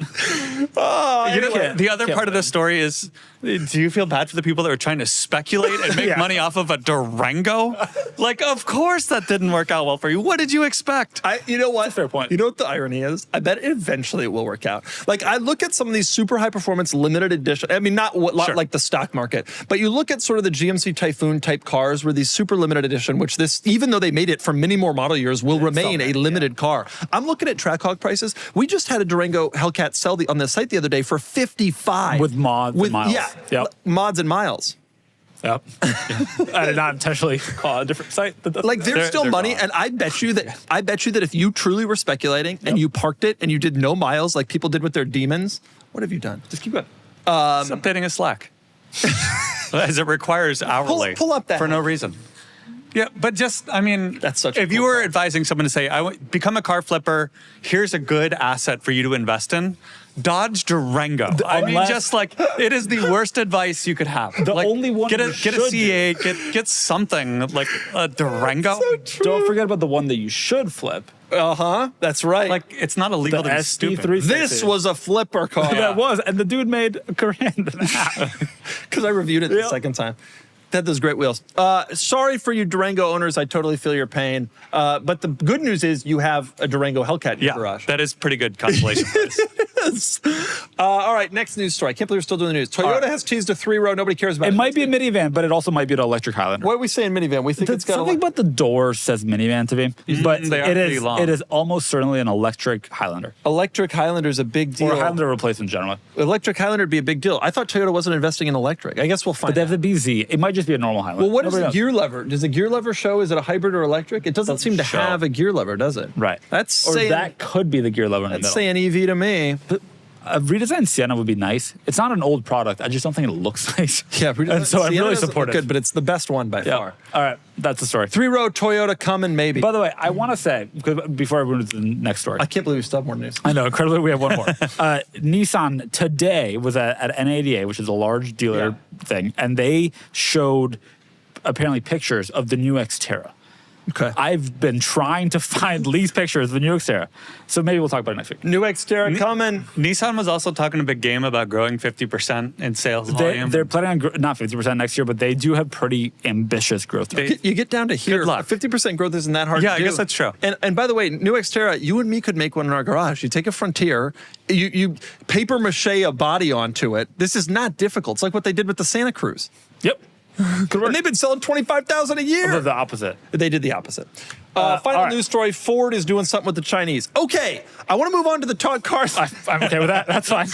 Anyway, the other can't part of the story is, do you feel bad for the people that were trying to speculate and make money off of a Durango? Like, of course that didn't work out well for you. What did you expect? You know what? That's a fair point. You know what the irony is? I bet eventually it will work out. Like, I look at some of these super high performance limited edition. I mean, not like the stock market, but you look at sort of the GMC Typhoon type cars where these super limited edition, which this, even though they made it for many more model years, will remain a limited car. I'm looking at Trackhawk prices. We just had a Durango Hellcat sell on the site the other day for $55 With mods and miles. Yeah, Yep. mods and miles. Yep. I did not intentionally call a different site. Like, there's still they're money, gone. and I bet you that if you truly were speculating and you parked it and you did no miles like people did with their Demons, what have you done? Just keep going. It's updating a Slack. As it requires hourly. Pull up that for no one. reason. Yeah, but just, I mean, That's such a if you cool were car. advising someone to say, become a car flipper, here's a good asset for you to invest in, Dodge Durango. I mean, unless- just like, it is the worst advice you could have. The Like, only one get a you should do. C8, get something like a Durango. Don't forget about the one that you should flip. That's right. Like, it's not illegal The to be stupid. SD360. this was a flipper car. That was, and the dude made $1.5 Because I reviewed it the second time. That does great wheels. Sorry for you Durango owners. I totally feel your pain. But the good news is you have a Durango Hellcat in your garage. that is pretty good consolation price. Yes. All right, next news story. I can't believe we're still doing the news. Toyota has teased a 3-row. Nobody cares about it. It might be a minivan, but it also might be an electric Highlander. What are we saying minivan? We think it's got Something about the door says minivan to me, but they are it pretty is long. it is almost certainly an electric Highlander electric Highlander is a big deal. or a Highlander replacement generally. Electric Highlander would be a big deal. I thought Toyota wasn't investing in electric. I guess we'll find But they out. have the BZ. It might just be a normal Highlander. Well, what is Nobody the knows. gear lever? Does the gear lever show? Is it a hybrid or electric? It doesn't seem to show. have a gear lever, does it? Right. That's or saying, that could be the gear lever in the that's middle. saying EV to me. A redesigned Sienna would be nice. It's not an old product. I just don't think it looks nice. Yeah, and so I'm Sienna really doesn't look supportive. good, but it's the best one by Yeah. far. All right, that's the story. 3-row Toyota coming, maybe. By the way, I want to say, because before I move to the next story, I can't believe we still have more news. I know, incredibly, we have one more. Nissan today was at NADA, which is a large dealer thing, and they showed apparently pictures of the new Xterra. Okay. I've been trying to find least pictures of the new Xterra, so maybe we'll talk about it next week. New Xterra coming. Nissan was also talking a big game about growing 50% in sales volume. They're planning on not 50% next year, but they do have pretty ambitious growth rates. You get down to here. Good luck. 50% growth isn't that hard Yeah, to I do. guess that's true. And by the way, new Xterra, you and me could make one in our garage. You take a Frontier, you paper mache a body onto it. This is not difficult. It's like what they did with the Santa Cruz. Yep. And they've been selling 25,000 a year. The opposite. They did the opposite. Final all right. news story, Ford is doing something with the Chinese. Okay, I want to move on to the Talk Cars. I'm okay with that. That's fine.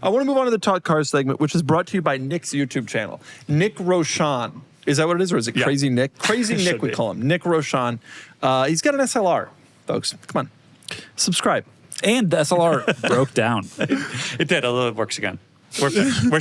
I want to move on to the Talk Cars segment, which is brought to you by Nick's YouTube channel. Nick Roshan. Is that what it is, or is it Crazy Nick? Crazy Nick, Should we be. call him. Nick Roshan. He's got an SLR, folks. Come on. Subscribe. And the SLR broke down. It did, although it works again. We're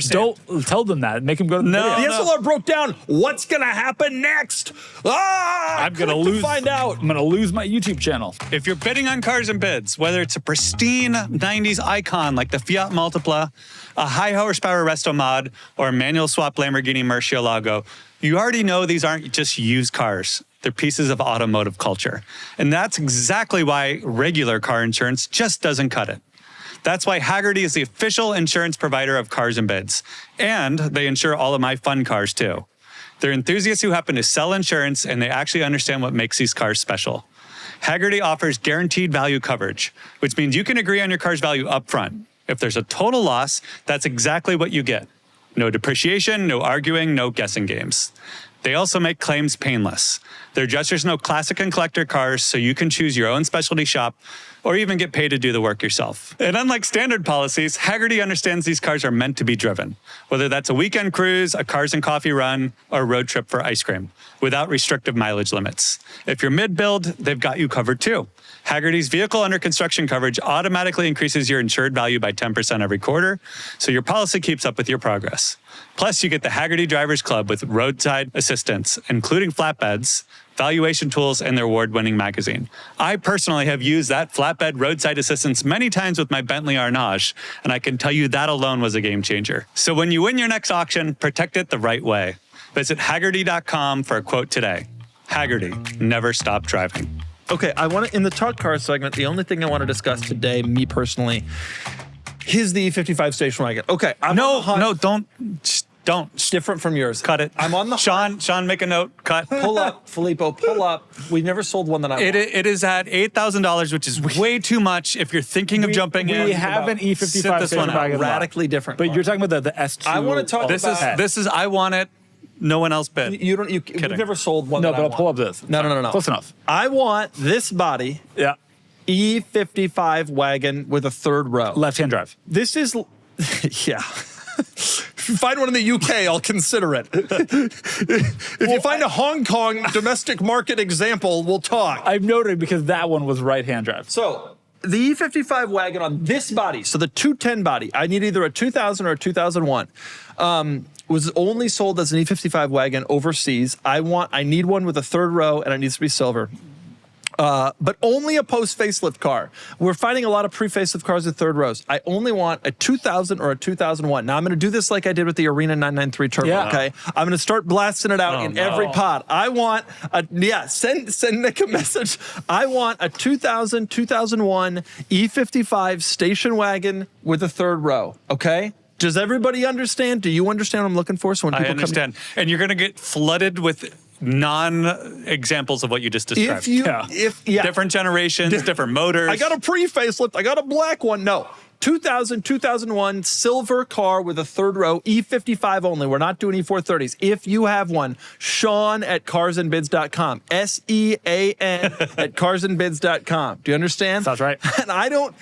staying. Don't tell them that. Make them go to the No. video. The SLR broke down. What's going to happen next? I'm gonna click to lose. find out. I'm gonna lose my YouTube channel. If you're bidding on cars and bids, whether it's a pristine 90s icon like the Fiat Multipla, a high horsepower resto mod, or a manual swap Lamborghini Murcielago, you already know these aren't just used cars. They're pieces of automotive culture. And that's exactly why regular car insurance just doesn't cut it. That's why Hagerty is the official insurance provider of cars and bids. And they insure all of my fun cars too. They're enthusiasts who happen to sell insurance, and they actually understand what makes these cars special. Hagerty offers guaranteed value coverage, which means you can agree on your car's value up front. If there's a total loss, that's exactly what you get. No depreciation, no arguing, no guessing games. They also make claims painless. Their adjusters know classic and collector cars, so you can choose your own specialty shop or even get paid to do the work yourself. And unlike standard policies, Hagerty understands these cars are meant to be driven, whether that's a weekend cruise, a cars and coffee run, or a road trip for ice cream, without restrictive mileage limits. If you're mid-build, they've got you covered too. Hagerty's vehicle under construction coverage automatically increases your insured value by 10% every quarter, so your policy keeps up with your progress. Plus, you get the Hagerty Drivers Club with roadside assistance, including flatbeds, valuation tools, and their award-winning magazine. I personally have used that flatbed roadside assistance many times with my Bentley Arnage, and I can tell you that alone was a game changer. So when you win your next auction, protect it the right way. Visit Hagerty.com for a quote today. Hagerty, never stop driving. Okay, I want to, in the Talk Car segment, the only thing I want to discuss today, me personally, is the E55 station wagon. Okay, Don't. It's different from yours. Cut it. I'm on the Sean, make a note. Cut. Pull up, Filippo, pull up. We never sold one that I want. It is at $8,000, which is way too much if you're thinking of jumping in. We have an E55 station wagon radically different. But you're talking about the S2. I want to talk about this is I want it. No one else bid. You've never sold one. No, that but I I'll want. pull up this. No. Close enough. I want this body. Yeah. E55 wagon with a third row. Left-hand drive. This is, yeah. If you find one in the UK, I'll consider it. If you find a Hong Kong domestic market example, we'll talk. I'm noting because that one was right-hand drive. So the E55 wagon on this body, so the 210 body, I need either a 2000 or a 2001, was only sold as an E55 wagon overseas. I need one with a third row, and it needs to be silver. But only a post-facelift car. We're finding a lot of pre-facelift cars with third rows. I only want a 2000 or a 2001. Now, I'm going to do this like I did with the Arena 993 Turbo, okay? I'm going to start blasting it out in every pod. I want send Nick a message. I want a 2000, 2001 E55 station wagon with a third row, okay? Does everybody understand? Do you understand what I'm looking for? So when people I understand. And you're going to get flooded with non-examples of what you just described. Different generations, different motors. I got a pre-facelift. I got a black one. No. 2000, 2001 silver car with a third row, E55 only. We're not doing E430s. If you have one, Sean at carsandbids.com. SEAN at carsandbids.com. Do you understand? Sounds right. And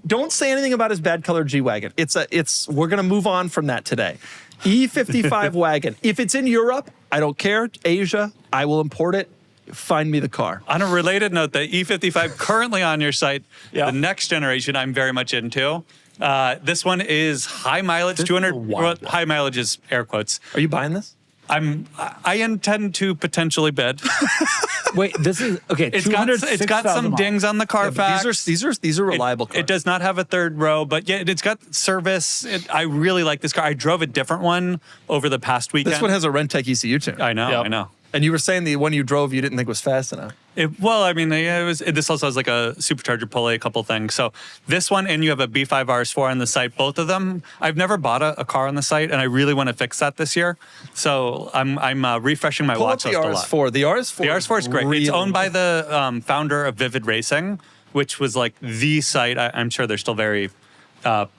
don't say anything about his bad colored G-Wagon. We're going to move on from that today. E55 wagon. If it's in Europe, I don't care. Asia, I will import it. Find me the car. On a related note, the E55 currently on your site, the next generation I'm very much into. This one is high mileage, 200. High mileage is air quotes. Are you buying this? I intend to potentially bid. Wait, this is okay. It's got some dings on the Carfax. These are reliable cars. It does not have a third row, but yeah, it's got service. I really like this car. I drove a different one over the past weekend. This one has a Rentec ECU tuner. I know. And you were saying the one you drove you didn't think was fast enough. This also has like a supercharger pulley, a couple things. So this one, and you have a B5 RS4 on the site. Both of them, I've never bought a car on the site, and I really want to fix that this year. So I'm refreshing my watch list a lot. The RS4 is great. It's owned by the founder of Vivid Racing, which was like the site. I'm sure they're still very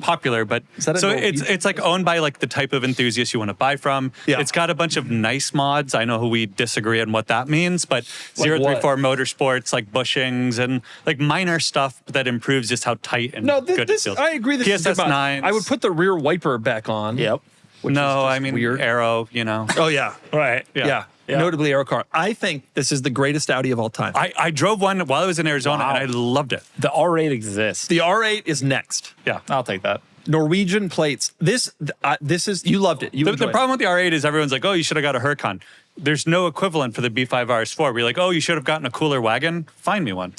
popular, but it's like owned by like the type of enthusiast you want to buy from. Yeah. It's got a bunch of nice mods. I know who we disagree on what that means, but 034 Motorsports, like bushings and like minor stuff that improves just how tight and good it feels. I agree. PSS9. I would put the rear wiper back on. Yep. Weird. Aero, Oh yeah. Right. Yeah. Notably aero car. I think this is the greatest Audi of all time. I drove one while I was in Arizona and I loved it. The R8 exists. The R8 is next. Yeah. I'll take that. Norwegian plates. This is, you loved it. The problem with the R8 is everyone's like, oh, you should have got a Huracan. There's no equivalent for the B5 RS4. We're like, oh, you should have gotten a cooler wagon. Find me one.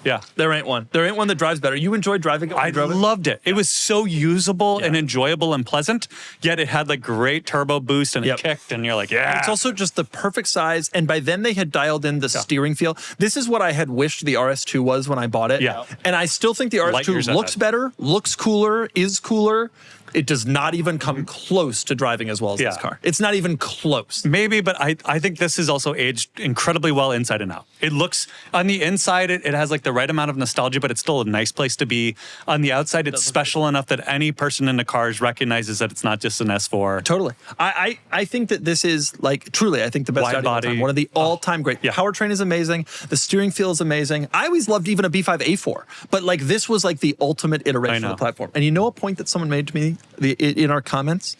Yeah. There ain't one. There ain't one that drives better. You enjoyed driving it? I loved it. It was so usable and enjoyable and pleasant, yet it had like great turbo boost and it kicked and you're like, yeah. It's also just the perfect size. And by then they had dialed in the steering feel. This is what I had wished the RS2 was when I bought it. Yeah. And I still think the RS2 looks better, looks cooler, is cooler. It does not even come close to driving as well as this car. It's not even close. Maybe, but I think this is also aged incredibly well inside and out. It looks, on the inside, it has like the right amount of nostalgia, but it's still a nice place to be. On the outside, it's special enough that any person in the cars recognizes that it's not just an S4. Totally. I think that this is like, truly, I think the best Wide Audi of all body. time. One of the all-time great. Powertrain is amazing. The steering feel is amazing. I always loved even a B5 A4, but like this was like the ultimate iteration of the platform. And you know a point that someone made to me in our comments?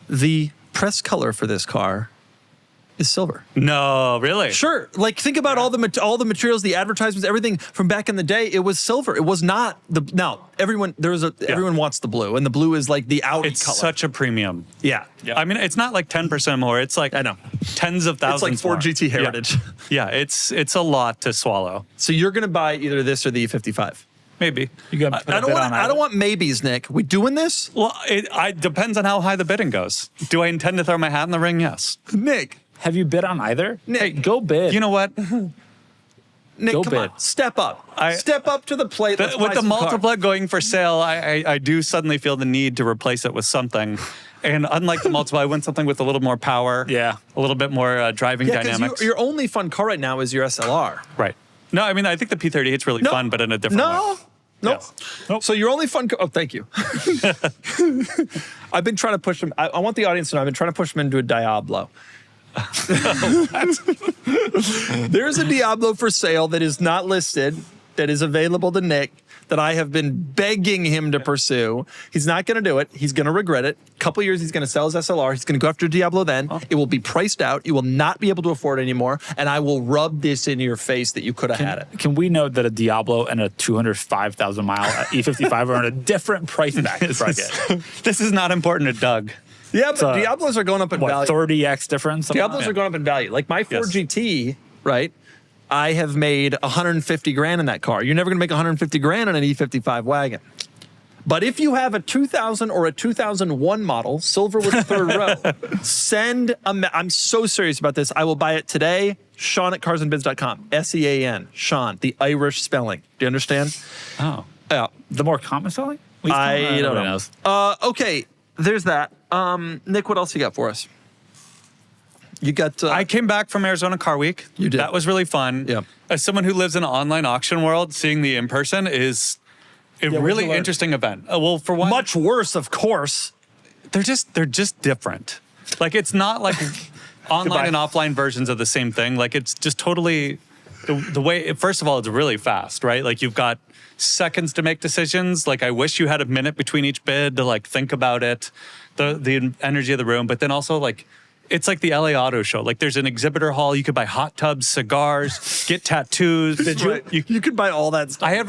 The press color for this car is silver. No, really? Sure. Like think about all the materials, the advertisements, everything from back in the day. It was silver. It was not the. Now everyone everyone wants the blue, and the blue is like the Audi It's color. such a premium. Yeah. I mean, it's not like 10% more. It's like I know. Tens of thousands. It's like Ford more. GT Heritage. Yeah, it's a lot to swallow. So you're gonna buy either this or the E55. Maybe. You got I don't want maybes, Nick. We doing this? Well, it depends on how high the bidding goes. Do I intend to throw my hat in the ring? Yes. Nick. Have you bid on either? Nick. Hey, go bid. You know what? Nick, Go come bid. on. Step up. Step up to the plate. Let's With buy the some car. multipla going for sale, I do suddenly feel the need to replace it with something. And unlike the multipla, I want something with a little more power. Yeah. A little bit more driving dynamics. Your only fun car right now is your SLR. Right. No, I mean, I think the P38 is really fun, but in a different way. Nope. Yes. Nope. So your only fun. Oh, thank you. I've been trying to push him. I want the audience to know. I've been trying to push him into a Diablo. There's a Diablo for sale that is not listed, that is available to Nick, that I have been begging him to pursue. He's not going to do it. He's going to regret it. A couple years, he's going to sell his SLR. He's going to go after Diablo then. It will be priced out. You will not be able to afford it anymore. And I will rub this in your face that you could have had it. Can we note that a Diablo and a 205,000 mile E55 are in a different price bracket? This is not important to Doug. Yeah, but Diablos are going up in value. 30x difference? Diablos are going up in value. Like my Ford GT, right? I have made 150 grand in that car. You're never going to make 150 grand on an E55 wagon. But if you have a 2000 or a 2001 model, silver with the third row, I'm so serious about this. I will buy it today. Sean at carsandbids.com. SEAN. Sean, the Irish spelling. Do you understand? Oh. Yeah. The more common spelling? I don't know. Knows. Okay, there's that. Nick, what else you got for us? You got. I came back from Arizona Car Week. You did. That was really fun. Yeah. As someone who lives in an online auction world, seeing the in person is a really interesting event. Well, for one, much worse, of course. they're just different. Like it's not like online and offline versions of the same thing. Like it's just totally the way. First of all, it's really fast, right? Like you've got seconds to make decisions. Like I wish you had a minute between each bid to like think about it, the energy of the room, but then also like. It's like the LA Auto Show. Like there's an exhibitor hall. You could buy hot tubs, cigars, get tattoos. You could buy all that stuff. I have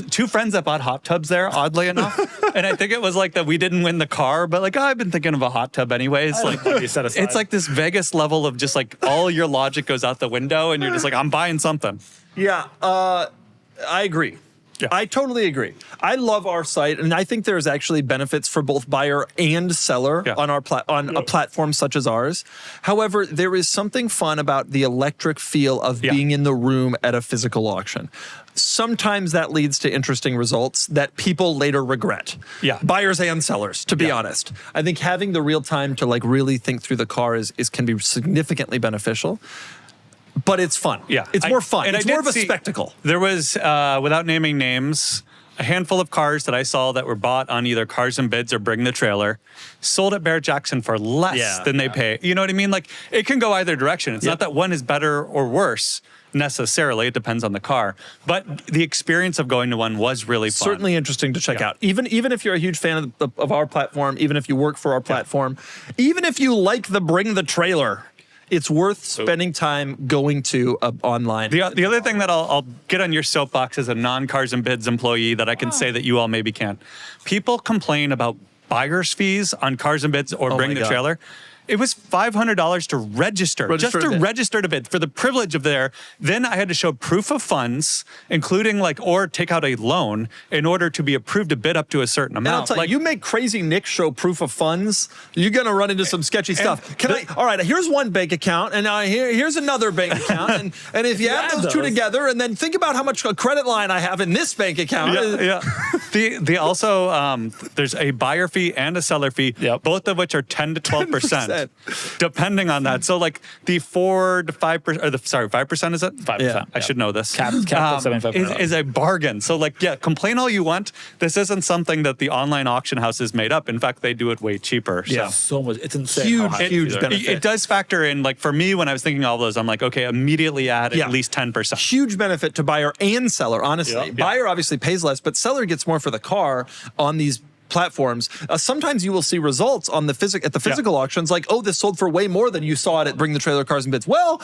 two friends that bought hot tubs there, oddly enough. And I think it was like that we didn't win the car, but like, I've been thinking of a hot tub anyways. Like it's like this Vegas level of just like all your logic goes out the window and you're just like, I'm buying something. Yeah, I agree. Yeah. I totally agree. I love our site, and I think there's actually benefits for both buyer and seller on our a platform such as ours. However, there is something fun about the electric feel of being in the room at a physical auction. Sometimes that leads to interesting results that people later regret. Yeah, buyers and sellers, to be honest. I think having the real time to like really think through the car can be significantly beneficial. But it's fun. Yeah. It's more fun. It's more of a spectacle. There was, without naming names, a handful of cars that I saw that were bought on either Cars and Bids or Bring the Trailer, sold at Bear Jackson for less than they pay. You know what I mean? Like, it can go either direction. It's not that one is better or worse necessarily. It depends on the car. But the experience of going to one was really fun. Certainly interesting to check out. Even if you're a huge fan of our platform, even if you work for our platform, even if you like the Bring the Trailer, it's worth spending time going to online. The other thing that I'll get on your soapbox as a non-Cars and Bids employee that I can say that you all maybe can't. People complain about buyer's fees on Cars and Bids or Bring the Trailer. It was $500 to register just to register to bid for the privilege of there. Then I had to show proof of funds, including or take out a loan in order to be approved to bid up to a certain amount. And I'll tell you, you make crazy Nick show proof of funds, you're going to run into some sketchy stuff. All right, here's one bank account, and here's another bank account. And if you add those two together, and then think about how much a credit line I have in this bank account. There's a buyer fee and a seller fee, both of which are 10 to 12%. Depending on that. So the 4 to 5%, or 5% is it? 5%. Yeah. I should know this. Cap 75%. Is a bargain. So complain all you want. This isn't something that the online auction houses made up. In fact, they do it way cheaper. Yeah, so much. It's insane. Huge benefit. It does factor in, for me, when I was thinking all those, I'm like, okay, immediately add at least 10%. Huge benefit to buyer and seller, honestly. Buyer obviously pays less, but seller gets more for the car on these platforms. Sometimes you will see results on the physical auctions this sold for way more than you saw it at Bring the Trailer Cars and Bids. Well,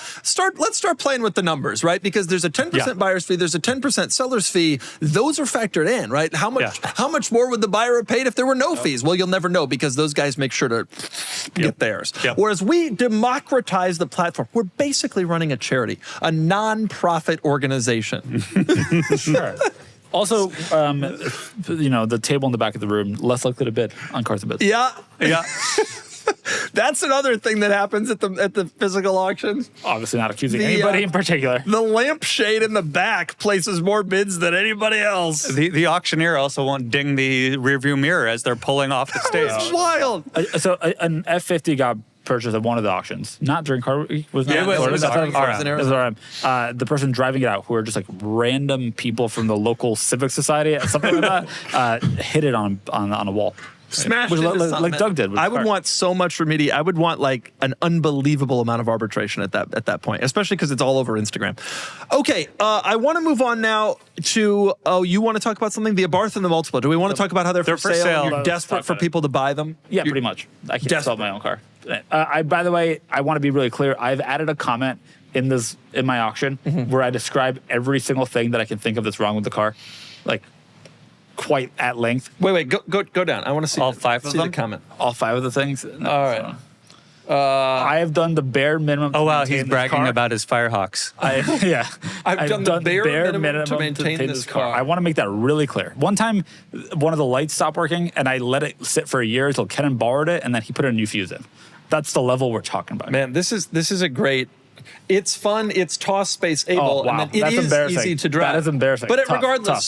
let's start playing with the numbers, right? Because there's a 10% buyer's fee, there's a 10% seller's fee. Those are factored in, right? How much more would the buyer have paid if there were no fees? Well, you'll never know because those guys make sure to get theirs. Whereas we democratize the platform. We're basically running a charity, a non-profit organization. Sure. Also, the table in the back of the room, less likely to bid on Cars and Bids. Yeah. That's another thing that happens at the physical auction. Obviously not accusing anybody in particular. The lampshade in the back places more bids than anybody else. The auctioneer also won't ding the rearview mirror as they're pulling off the stage. It's wild. So an F50 got purchased at one of the auctions, not during Car Week. It was RM. The person driving it out, who are just random people from the local civic society, something like that, hit it on a wall. Smashed it, like Doug did. I would want so much remediation. I would want an unbelievable amount of arbitration at that point, especially because it's all over Instagram. Okay, I want to move on now to you want to talk about something? The Abarth and the Multiple. Do we want to talk about how they're for sale? And you're desperate for people to buy them? Yeah, pretty much. I can't sell my own car. By the way, I want to be really clear. I've added a comment in my auction where I describe every single thing that I can think of that's wrong with the car, quite at length. Wait, go down. I want to see all 5 of them. The comment. All 5 of the things. No, all right. I have done the bare minimum. Oh wow, he's bragging about his Firehawks. I've done the bare minimum to maintain this car. I want to make that really clear. One time, one of the lights stopped working, and I let it sit for a year until Kenan borrowed it, and then he put a new fuse in. That's the level we're talking about. Man, this is a great. It's fun. It's toss space able. Oh, wow. And then it is easy to drive. That is embarrassing. But regardless,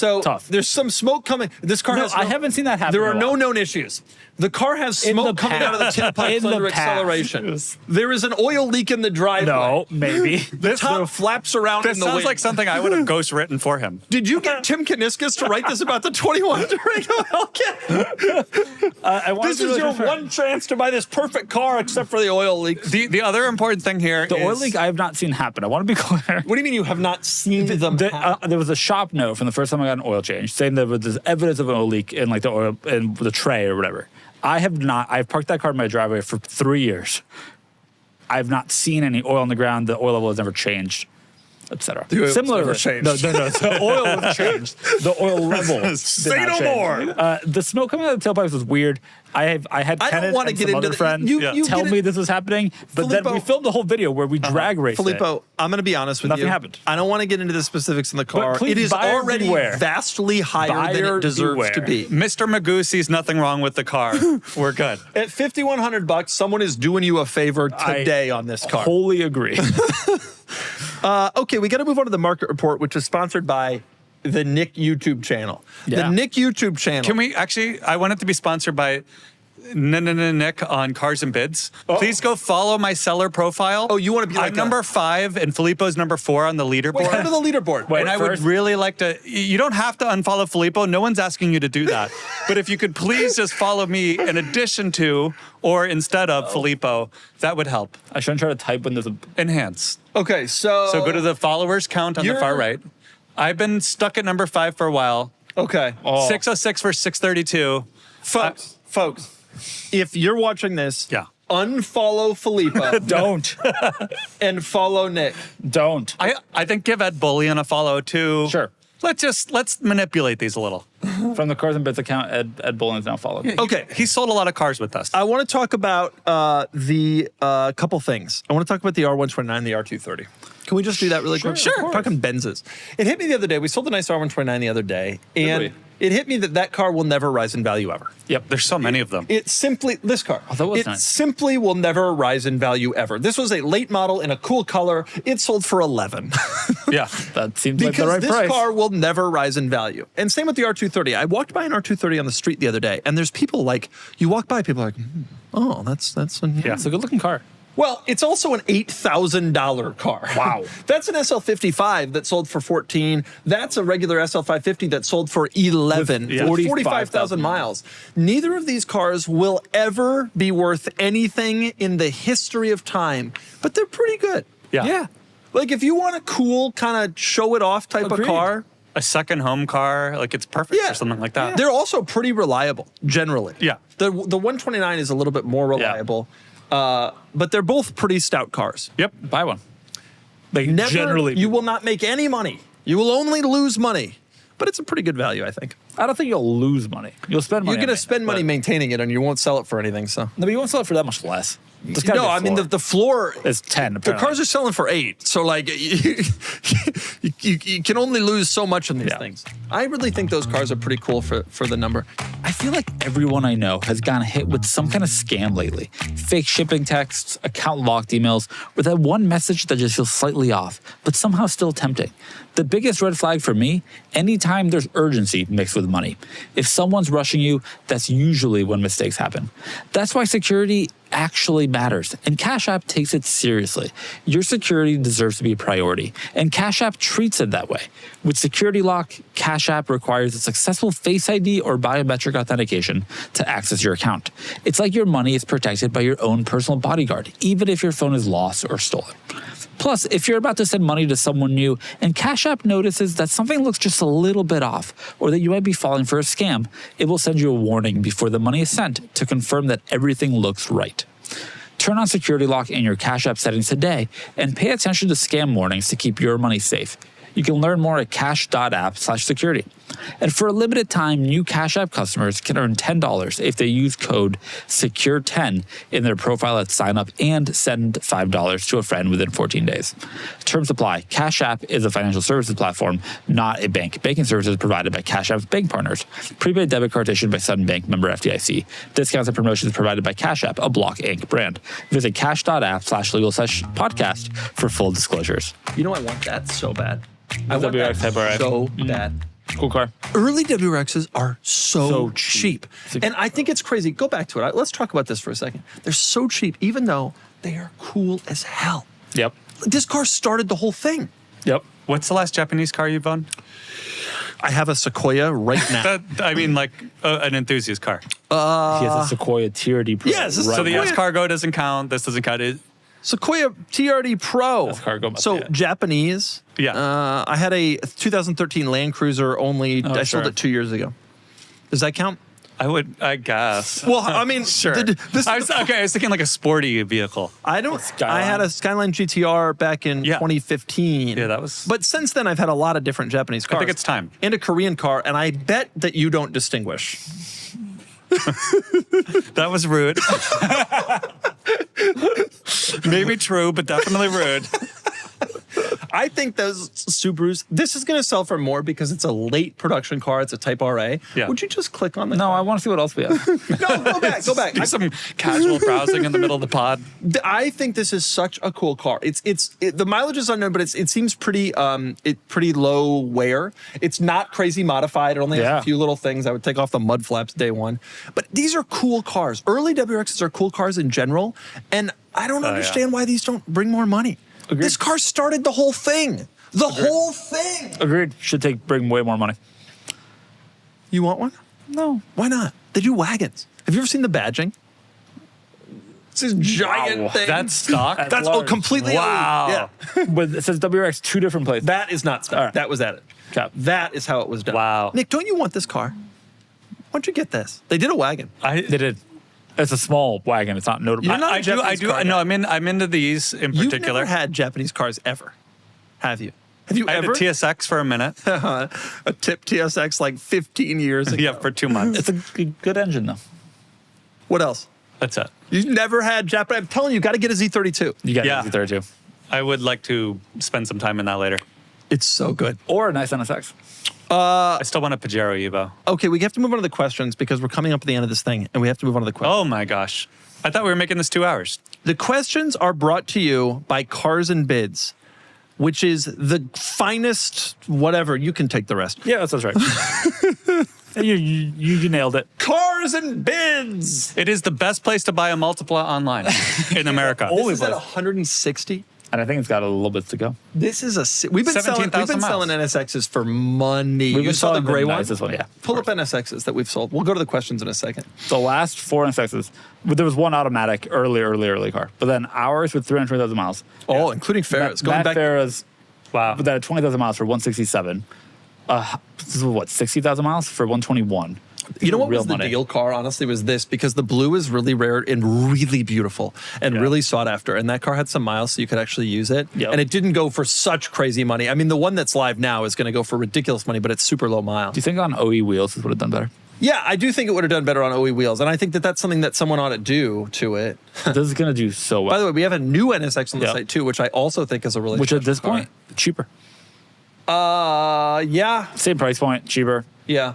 there's some smoke coming. This car has. I haven't seen that happen. There are no known issues. The car has smoke coming out of the tailpipe under acceleration. There is an oil leak in the driveway. No, maybe. The top flaps around in the wind. This sounds like something I would have ghostwritten for him. Did you get Tim Kaniskas to write this about the 21 Durango Hellcat? This is your one chance to buy this perfect car except for the oil leak. The other important thing here is... The oil leak I have not seen happen. I want to be clear. What do you mean you have not seen them happen? There was a shop note from the first time I got an oil change saying there was evidence of an oil leak in the oil in the tray or whatever. I have not. I've parked that car in my driveway for 3 years. I've not seen any oil on the ground. The oil level has never changed, etc. Similarly, no. The oil has changed. The oil level. Say no more. The smoke coming out of the tailpipes was weird. I had Kenneth and some other friends tell me this was happening, but Filippo, then we filmed the whole video where we drag raced Filippo, I'm going to be honest with you. Nothing happened. I don't want to get into the specifics in the car. It is already vastly higher than it deserves to be. Mr. Magoo sees nothing wrong with the car. We're good. At $5,100, someone is doing you a favor today on this car. Wholly agree. Okay, we got to move on to the market report, which is sponsored by the Nick YouTube channel. Yeah. The Nick YouTube channel. Can we actually, I want it to be sponsored by Nick on Cars and Bids. Please go follow my seller profile. Oh, you want to be like I'm number 5 and Filippo's number 4 on the leaderboard. Wait, go to the leaderboard. And I would really like to, you don't have to unfollow Filippo. No one's asking you to do that. But if you could please just follow me in addition to or instead of Filippo, that would help. I shouldn't try to type when there's a... Enhance. Okay, so go to the followers count on the far right. I've been stuck at number 5 for a while. Okay. 606 for 632. Folks, if you're watching this, unfollow Filippo. Don't. And follow Nick. Don't. I think give Ed Bullion a follow too. Sure. Let's manipulate these a little. From the Cars and Bits account, Ed Boland's now followed. Okay. He sold a lot of cars with us. I want to talk about the couple things. I want to talk about the R129 and the R230. Can we just do that really quick? Sure. Talking Benzes. It hit me the other day. We sold a nice R129 the other day, and we? it hit me that car will never rise in value ever. Yep, there's so many of them. It simply, this car, that was it nice. simply will never rise in value ever. This was a late model in a cool color. It sold for 11. Yeah. That seems like the Because right this price. car will never rise in value. And same with the R230. I walked by an R230 on the street the other day, and there's people like, you walk by, people are like, oh, that's Yeah. It's a good looking car. Well, it's also an $8,000 car. Wow. That's an SL55 that sold for 14. That's a regular SL550 that sold for 11. With 45,000 miles. Neither of these cars will ever be worth anything in the history of time, but they're pretty good. Yeah. Like if you want a cool kind of show it off type Agreed. of car, A second home car, like it's perfect for something like that. they're also pretty reliable generally. Yeah. The 129 is a little bit more reliable. But they're both pretty stout cars. Yep. Buy one. Like Never, generally, you will not make any money. You will only lose money. But it's a pretty good value, I think. I don't think you'll lose money. You'll spend money. You're going on to spend it, money but- maintaining it, and you won't sell it for anything. So No, but you won't sell it for that much less. There's gotta no, be a I mean floor. the floor It's 10. The Apparently. cars are selling for 8, so like you can only lose so much on these things. I really think those cars are pretty cool for the number. I feel like everyone I know has gotten hit with some kind of scam lately. Fake shipping texts, account locked emails, or that one message that just feels slightly off, but somehow still tempting. The biggest red flag for me, anytime there's urgency mixed with money. If someone's rushing you, that's usually when mistakes happen. That's why security actually matters, and Cash App takes it seriously. Your security deserves to be a priority, and Cash App treats it that way. With Security Lock, Cash App requires a successful Face ID or biometric authentication to access your account. It's like your money is protected by your own personal bodyguard, even if your phone is lost or stolen. Plus, if you're about to send money to someone new and Cash App notices that something looks just a little bit off or that you might be falling for a scam, it will send you a warning before the money is sent to confirm that everything looks right. Turn on Security Lock in your Cash App settings today and pay attention to scam warnings to keep your money safe. You can learn more at cash.app/security. And for a limited time, new Cash App customers can earn $10 if they use code SECURE10 in their profile at sign up and send $5 to a friend within 14 days. Terms apply. Cash App is a financial services platform, not a bank. Banking services provided by Cash App's bank partners. Prepaid debit card issued by Sudden Bank, member FDIC. Discounts and promotions provided by Cash App, a Block Inc. brand. Visit cash.app/legal/podcast for full disclosures. You know I want that so bad. I want WRX that Type RX. so bad. Cool car. Early WRXs are so So cheap. cheap. And I think it's crazy. Go back to it. Let's talk about this for a second. They're so cheap, even though they are cool as hell. Yep. This car started the whole thing. Yep. What's the last Japanese car you've owned? I have a Sequoia right now. Like an enthusiast car. He has a Sequoia TRD Pro. Yes, right So the now. S-Cargo doesn't count. This doesn't count. Sequoia TRD Pro. Cargo must So be it. Japanese. Yeah. I had a 2013 Land Cruiser only. I sold sure. it 2 years ago. Does that count? I guess. Well, I mean, Sure. this I was thinking like a sporty vehicle. I don't. Skyline. I had a Skyline GTR back in Yeah. 2015. Yeah, that was- But since then, I've had a lot of different Japanese cars. think it's time. And a Korean car, and I bet that you don't distinguish. That was rude. Maybe true, but definitely rude. I think those Subarus. This is going to sell for more because it's a late production car. It's a Type RA. Yeah. Would you just click on the? No, car? I want to see what else we have. No, go back. Go back. Do some casual browsing in the middle of the pod. I think this is such a cool car. The mileage is unknown, but it seems pretty pretty low wear. It's not crazy modified. It only has Yeah. a few little things. I would take off the mud flaps day one. But these are cool cars. Early WRXs are cool cars in general, and I don't understand why these don't bring more money. Agreed. This car started the whole thing. The whole thing. Agreed. Should bring way more money. You want one? No. Why not? They do wagons. Have you ever seen the badging? It's this giant Wow. thing. That's stock. That's large. completely Wow. Yeah. But it says WRX 2 different places. That is not stuff. All right. That was added. Okay. That is how it was done. Wow. Nick, don't you want this car? Why don't you get this? They did a wagon. They did. It's a small wagon. It's not notable. You're not I do. Japanese car No, guy. I'm into these in You've particular. never had Japanese cars ever, have you? Have you I had ever? a TSX for a minute. A tip TSX like 15 years ago. Yeah, for 2 months. It's a good engine, though. What else? That's it. You've never had Japanese. I'm telling you, got to get a Z32. You got Yeah. a Z32. I would like to spend some time in that later. It's so good. Or a nice NSX. I still want a Pajero Evo. Okay, we have to move on to the questions because we're coming up at the end of this thing, and we have to move on to the questions. Oh my gosh. I thought we were making this 2 hours. The questions are brought to you by Cars and Bids, which is the finest whatever. You can take the rest. Yeah, that's right. you nailed it. Cars and Bids. It is the best place to buy a Multipla online in America. This is at 160. And I think it's got a little bit to go. This is we've been selling 17,000 selling NSXs for money. We've You been saw the selling gray them one? nice, this one, yeah. Pull up NSXs that we've sold. We'll go to the questions in a second. The last 4 NSXs, there was one automatic early car. But then ours with 320,000 miles. Oh, including Farrah's. Going Matt back. Farrah's, Wow. but that had 20,000 miles for 167. This is what, 60,000 miles for 121. You know what Real was the money. deal car, honestly, was this, because the blue is really rare and really beautiful and really sought after. And that car had some miles, so you could actually use it. Yep. And it didn't go for such crazy money. I mean, the one that's live now is going to go for ridiculous money, but it's super low miles. Do you think on OE wheels this would have done better? Yeah, I do think it would have done better on OE wheels. And I think that that's something that someone ought to do to it. This is going to do so well. By the way, we have a new NSX on the Yep. site too, which I also think is a really Which at special this car. point, cheaper. Yeah. Same price point, cheaper. Yeah.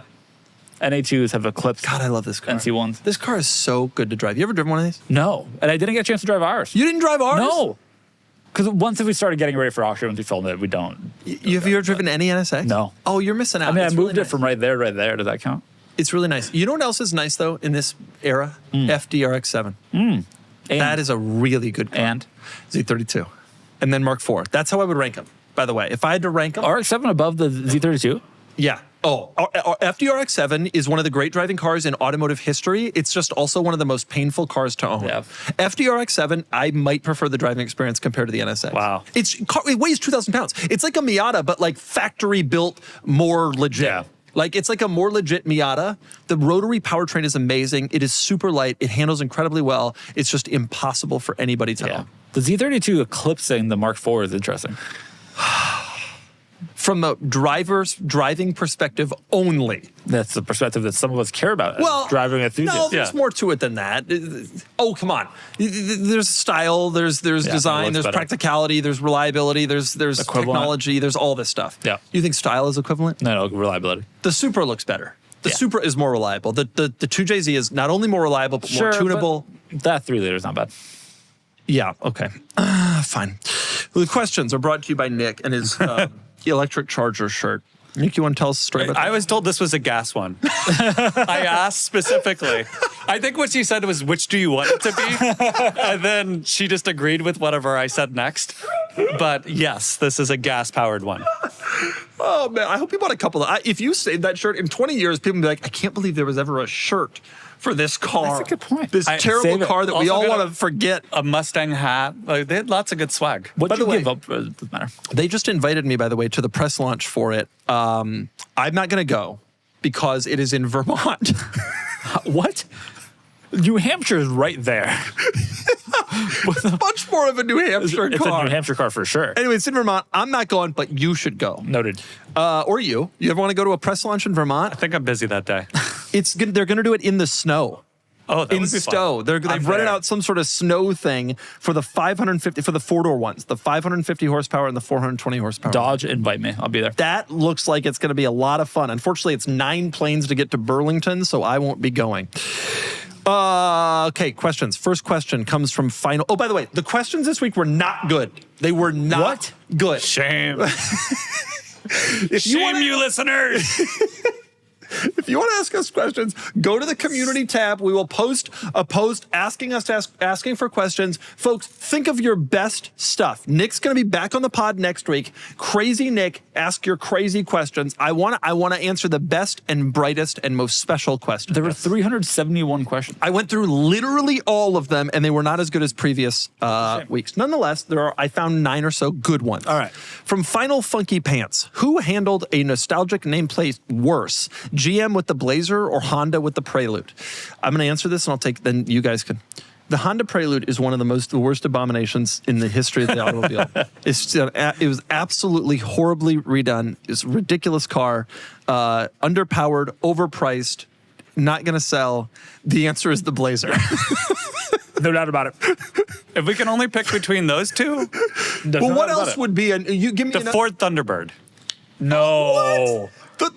NA2s have eclipsed God, I love this car. NC1s. This car is so good to drive. You ever driven one of these? No. And I didn't get a chance to drive ours. You didn't drive ours? No. Because once we started getting ready for auction, once we filmed it, we don't. Have you ever driven any NSX? No. Oh, you're missing out. I mean, It's I moved really it from right there. Does that count? It's really nice. You know what else is nice, though, in this era? FDRX7. And, That is a really good car. and Z32. And then Mark IV. That's how I would rank them, by the way. If I had to rank them. RX-7 above the Z32? Yeah. Oh, FDRX7 is one of the great driving cars in automotive history. It's just also one of the most painful cars to own. Yeah. FDRX7, I might prefer the driving experience compared to the NSX. Wow. It weighs 2,000 pounds. It's like a Miata, but like factory built, more legit. Yeah. Like, it's like a more legit Miata. The rotary powertrain is amazing. It is super light. It handles incredibly well. It's just impossible for anybody to own. The Z32 eclipsing the Mark IV is interesting. From a driver's driving perspective only. That's the perspective that some of us care about as Well, driving enthusiasts. no, there's more to it than that. Oh, come on. There's style, there's it design, looks there's better. practicality, there's reliability, there's Equivalent. technology, there's all this stuff. Yeah. You think style is equivalent? No, reliability. The Supra looks better. The Yeah. Supra is more reliable. The 2JZ is not only more reliable, but more tunable. but that 3 liter is not bad. Yeah, okay. Fine. Well, the questions are brought to you by Nick and his electric charger shirt. Nick, you want to tell us a story about that? I was told this was a gas one. I asked specifically. I think what she said was, which do you want it to be? And then she just agreed with whatever I said next. But yes, this is a gas-powered one. Oh, man, I hope you bought a couple of. If you saved that shirt in 20 years, people will be like, I can't believe there was ever a shirt for this car. That's a good point. This I- terrible save it. car that we Also all got want to forget. A Mustang hat. Like, they had lots of good swag. What By did the you way- give up? It doesn't matter. They just invited me, by the way, to the press launch for it. I'm not going to go because it is in Vermont. What? New Hampshire is right there. Much more of a New Hampshire It's car. a New Hampshire car for sure. Anyway, it's in Vermont. I'm not going, but you should go. Noted. Or you. You ever want to go to a press launch in Vermont? I think I'm busy that day. They're going to do it in the snow. Oh, that In would be Stowe. fun. They've I'm rented there. out some sort of snow thing for the 550, for the 4-door ones, the 550 horsepower and the 420 horsepower. Dodge, invite me. I'll be there. That looks like it's going to be a lot of fun. Unfortunately, it's 9 planes to get to Burlington, so I won't be going. Okay, questions. First question comes from Final. Oh, by the way, the questions this week were not good. They were not good. Shame. If you Shame wanna- you listeners. If you want to ask us questions, go to the community tab. We will post a post asking us to asking for questions. Folks, think of your best stuff. Nick's going to be back on the pod next week. Crazy Nick, ask your crazy questions. I want to answer the best and brightest and most special questions. There were 371 questions. I went through literally all of them, and they were not as good as previous weeks. Nonetheless, I found 9 or so good ones. All right. From Final Funky Pants, who handled a nostalgic nameplate worse, GM with the Blazer or Honda with the Prelude? I'm going to answer this, and then you guys can. The Honda Prelude is one of the worst abominations in the history of the automobile. It was absolutely horribly redone. It's a ridiculous car, underpowered, overpriced, not going to sell. The answer is the Blazer. No doubt about it. If we can only pick between those two, Well, what else would be you give me the Ford Thunderbird. No. The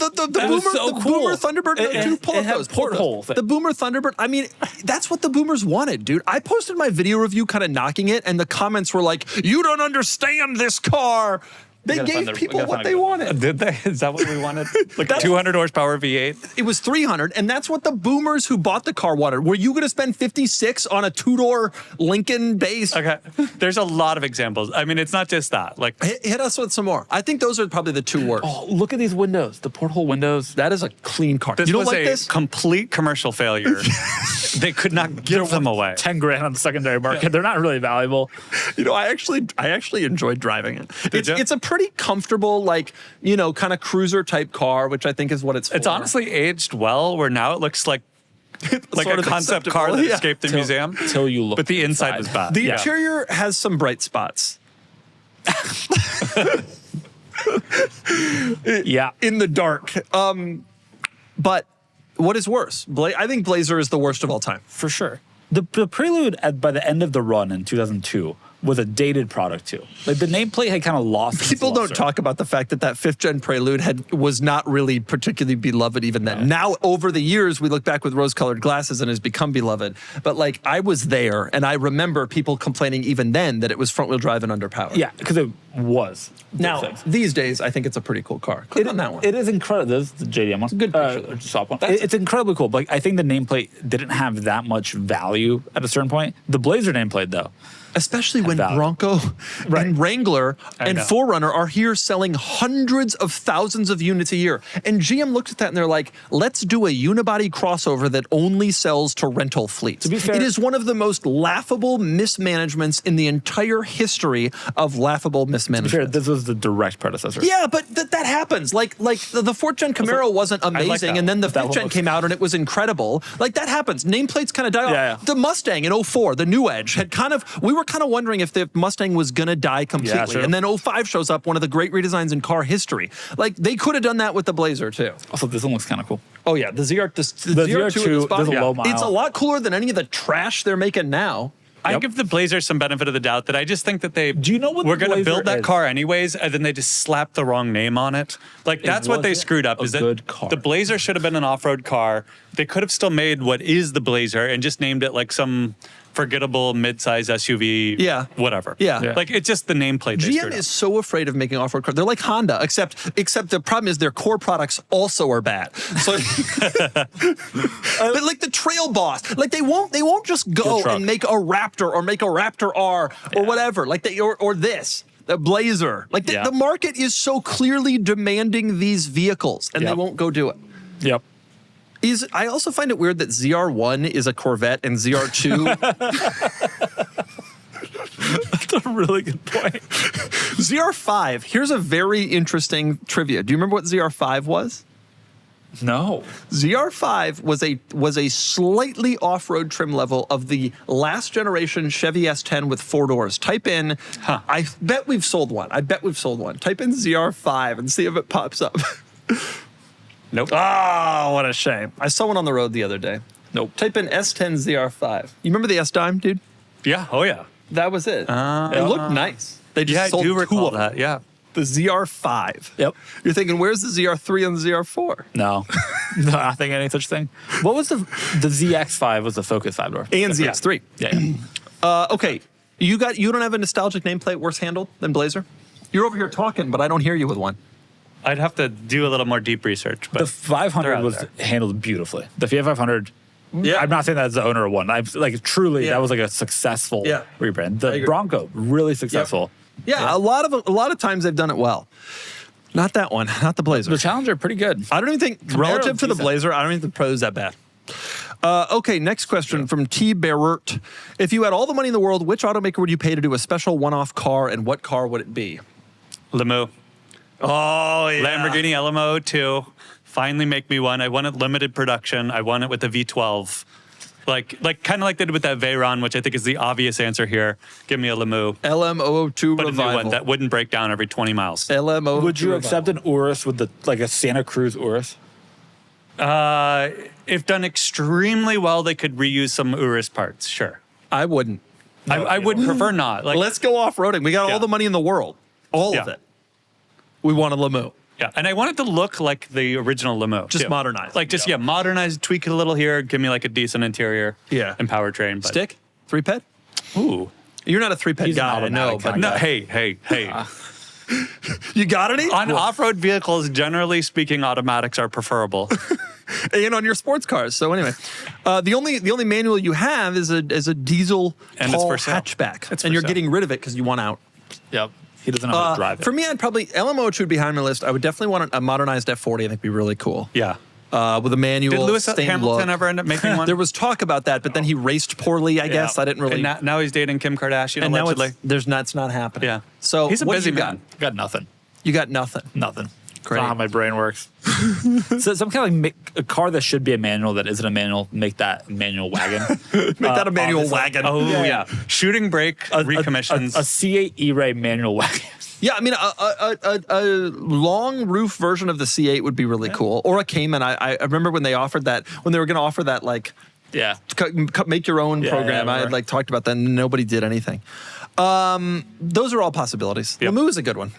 Boomer Thunderbird. Dude, pull up those portholes. The Boomer Thunderbird. I mean, that's what the Boomers wanted, dude. I posted my video review, kind of knocking it, and the comments were like, "You don't understand this car." They gave people what they wanted. Did they? Is that what we wanted? Like a 200 horsepower V8? It was 300, and that's what the Boomers who bought the car wanted. Were you going to spend 56 on a two-door Lincoln base? Okay. There's a lot of examples. I mean, it's not just that. Like, hit us with some more. I think those are probably the two worst. Oh, look at these windows. The porthole windows. That is a clean car. This You don't was like a this? complete commercial failure. They could not give them away. 10 grand on the secondary market. They're not really valuable. You know, I actually enjoyed driving it. you? It's a pretty comfortable, like, you know, kind of cruiser type car, which I think is what it's for. It's honestly aged well, where now it looks like Sort a of concept car that acceptable, escaped the museum. Till you look. But the inside was bad. The interior has some bright spots. Yeah. In the dark. But what is worse? I think Blazer is the worst of all time. For sure. The Prelude, by the end of the run in 2002, was a dated product too. Like the nameplate had kind of lost its People don't luster. talk about the fact that 5th gen Prelude was not really particularly beloved even then. Now, over the years, we look back with rose-colored glasses and has become beloved. But like, I was there, and I remember people complaining even then that it was front-wheel drive and underpowered. Yeah, because it was. Now, these days, I think it's a pretty cool car. Click on that one. It is incredible. This is the JDM one. Good picture there. Soft one. It's incredibly cool. But like, I think the nameplate didn't have that much value at a certain point. The Blazer nameplate, though. Especially when value. Bronco and Wrangler and know. 4Runner are here selling hundreds of thousands of units a year. And GM looked at that and they're like, let's do a unibody crossover that only sells to rental fleets. To be fair, it is one of the most laughable mismanagements in the entire history of laughable mismanagement. This was the direct predecessor. Yeah, but that happens. Like the 4th gen Camaro wasn't amazing, that and then the one. 5th gen came out and it was incredible. Like that happens. Nameplates kind of die off. Yeah. The Mustang in 04, the New Edge, we were kind of wondering if the Mustang was gonna die completely. Yeah, sure. And then 05 shows up, one of the great redesigns in car history. Like they could have done that with the Blazer too. Also, this one looks kind of cool. Oh yeah, the ZR2 ZR2 does a low mile. It's a lot cooler than any of the trash they're making now. I give the Blazer some benefit of the doubt that I just think that they Do you know what we're the going to Blazer build that is? car anyways, and then they just slapped the wrong name on it. Like that's what they wasn't screwed up. a Is that good car. the Blazer should have been an off-road car? They could have still made what is the Blazer and just named it like some forgettable mid-size SUV. Yeah. Whatever. Yeah. Like it's just the nameplate. They GM screwed up. is so afraid of making off-road cars. They're like Honda, except the problem is their core products also are bad. So, but like the Trail Boss, like they won't just go and make a Raptor or make a Raptor R or whatever. Like or this. The Blazer. Like the market is so clearly demanding these vehicles, and they won't go do it. Yep. I also find it weird that ZR1 is a Corvette and ZR2. That's a really good point. ZR5. Here's a very interesting trivia. Do you remember what ZR5 was? No. ZR5 was a slightly off-road trim level of the last generation Chevy S10 with 4 doors. Type in, I bet we've sold one. Type in ZR5 and see if it pops up. Nope. Oh, what a shame. I saw one on the road the other day. Nope. Type in S10 ZR5. You remember the S-Dime, dude? Yeah. Oh yeah. That was it. It looked nice. They just Yeah, I sold do two recall of them. that. Yeah. The ZR5. Yep. You're thinking, where's the ZR3 and the ZR4? No. No, I don't think any such thing. What was the ZX5 was the Focus 5-door. And ZX3. Yeah. Okay, you don't have a nostalgic nameplate worse handled than Blazer? You're over here talking, but I don't hear you with one. I'd have to do a little more deep research. But The 500 they're out was there. handled beautifully. The Fiat 500. Yeah. I'm not saying that as the owner of one. I'm like truly Yeah. that was like a successful Yeah. rebrand. I The agree. Bronco really successful. Yeah, a lot of times they've done it well. Not that one, not the Blazer. The Challenger pretty good. I don't even think, relative to the decent. Blazer, I don't even think the Pro is that bad. Okay, next question from T. Barrett. If you had all the money in the world, which automaker would you pay to do a special one-off car, and what car would it be? Lemu. Oh, yeah. Lamborghini LMO 2. Finally make me one. I want it limited production. I want it with the V12. Like kind of like they did with that Veyron, which I think is the obvious answer here. Give me a Lemieux. LM002 But a new Revival. one that wouldn't break down every 20 miles. LM002 Would you Revival. accept an Urus with like a Santa Cruz Urus? If done extremely well, they could reuse some Urus parts. Sure. I wouldn't. I would prefer not. Like, Let's go off-roading. We got all the money in the world. All of Yeah. it. We want a Lemieux. yeah, and I want it to look like the original Lemieux. Just too. modernized. Like just modernize, tweak it a little here, give me like a decent interior. Yeah. And powertrain. But, Stick? 3-ped? Ooh. You're not a 3-ped He's an guy, I know. automatic But kind No, guy. hey. you got any? On off-road vehicles, generally speaking, automatics are preferable. And on your sports cars. So anyway, the only manual you have is a diesel And it's tall for sale. hatchback. It's for and you're sale. getting rid of it because you want out. Yep. He doesn't know how to drive it. For me, I'd probably LM002 would be high on my list. I would definitely want a modernized F40. I think would be really cool. Yeah. With a manual. Did Lewis stained Hamilton look. ever end up making one? There was talk about that, but then he raced poorly. I guess I didn't really. And now he's dating Kim Kardashian, and now allegedly. it's not happening. Yeah. So He's a what busy you got? man. Got nothing. You got nothing. Nothing. Great. That's not how my brain works. So some kind of like a car that should be a manual that isn't a manual, make that a manual wagon. Make that a manual obviously. wagon. Oh, Yeah. yeah. Shooting brake, recommissions. A C8 E-Ray manual wagon. Yeah, I mean, a long roof version of the C8 would be really cool, or a Cayman. I remember when they offered that, when they were going to offer that, like, Yeah. make your own Yeah, program. yeah, I had like talked about that, and nobody did anything. Those are all possibilities. Yep. Lemieux is a good one.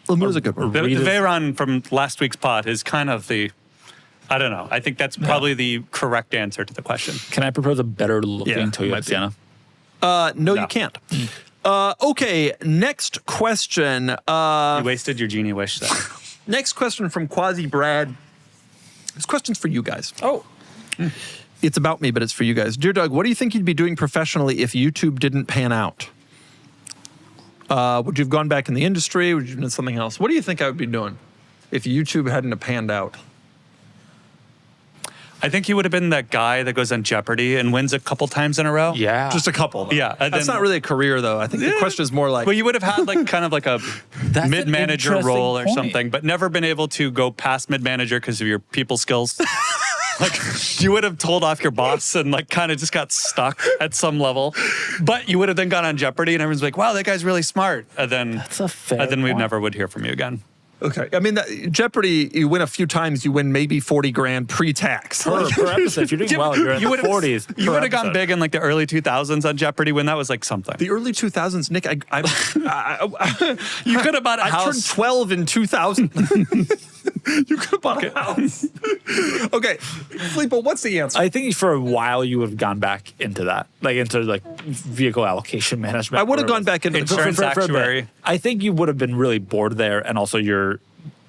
Lemieux is a good one. the Read it. Veyron from last week's pod is kind of the, I don't know. I think that's probably the correct answer to the question. Can I propose a better looking Yeah, Toyota might be. Sienna? No, you can't. Okay, next question. You wasted your genie wish there. Next question from Quasi Brad. This question's for you guys. Oh. It's about me, but it's for you guys. Dear Doug, what do you think you'd be doing professionally if YouTube didn't pan out? Would you have gone back in the industry? Would you have done something else? What do you think I would be doing if YouTube hadn't have panned out? I think you would have been that guy that goes on Jeopardy and wins a couple times in a row. Yeah. Just a couple. Though. Yeah, and That's then- not really a career, though. I think the question is more like, Well, you would have had like kind of like a That's an mid-manager interesting role or point. something, but never been able to go past mid-manager because of your people skills. Like you would have told off your boss and like kind of just got stuck at some level. But you would have then gone on Jeopardy and everyone's like, wow, that guy's really smart. And then That's a fair and then we point. never would hear from you again. okay. I mean, Jeopardy, you win a few times, you win maybe 40 grand pre-tax. per episode. If you're doing well, you're in the 40s. You per would have gone episode. big in like the early 2000s on Jeopardy when that was like something. The early 2000s, Nick, You could have bought a I turned house. 12 in 2000. You could have bought a house. Okay, Filippo, what's the answer? I think for a while you would have gone back into that, like into like vehicle allocation management. I would have or- gone back into Insurance for a bit. actuary. I think you would have been really bored there, and also you're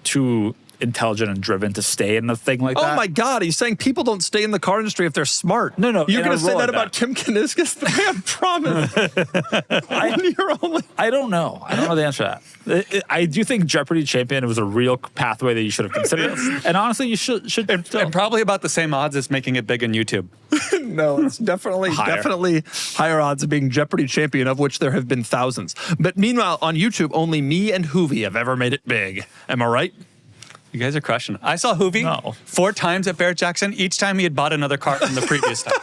too intelligent and driven to stay in a thing like that. Oh my God, he's saying people don't stay in the car industry if they're smart. No, You're in a going to say role that like about Kim Kaniskis? The man promised. You're only... I don't know. I don't know the answer to that. I do think Jeopardy champion was a real pathway that you should have considered, and honestly, you should still. And probably about the same odds as making it big on YouTube. No, it's definitely higher odds of being Jeopardy champion, of which there have been thousands. But meanwhile, on YouTube, only me and Hoovie have ever made it big. Am I right? You guys are crushing it. I saw Hoovie No. 4 times at Barrett Jackson. Each time he had bought another car from the previous time.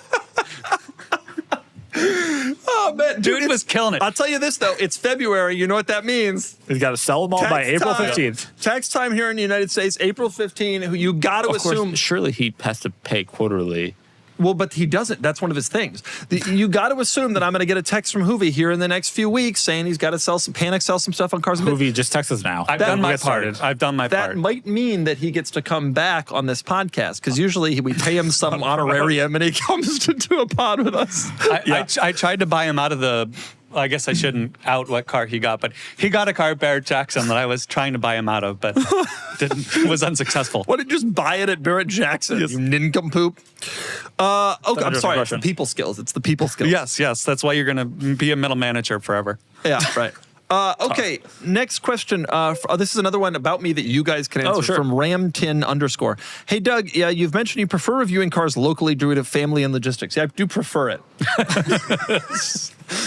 Oh, man. Dude was killing it. I'll tell you this, though. It's February. You know what that means. He's got to sell them all by Tax April time. 15th. Tax time here in the United States, April 15. You got to Of assume. course, surely he has to pay quarterly. Well, but he doesn't. That's one of his things. You got to assume that I'm going to get a text from Hoovie here in the next few weeks saying he's got to sell some stuff on Cars and Bids. Hoovie, just text us now. I've That done my Get started. part. I've done my That part. might mean that he gets to come back on this podcast because usually we pay him some honorarium and he comes to do a pod with us. I tried to buy him out of the. I guess I shouldn't out what car he got, but he got a car at Barrett Jackson that I was trying to buy him out of, but was unsuccessful. Why did you just buy it at Barrett Jackson, you nincompoop? Okay, I'm different sorry. It's question. the people skills. It's the people skills. Yes. That's why you're going to be a middle manager forever. Yeah, right. Okay, next question. This is another one about me that you guys can answer sure. from Ramtin_. Hey, Doug, yeah, you've mentioned you prefer reviewing cars locally due to family and logistics. Yeah, I do prefer it.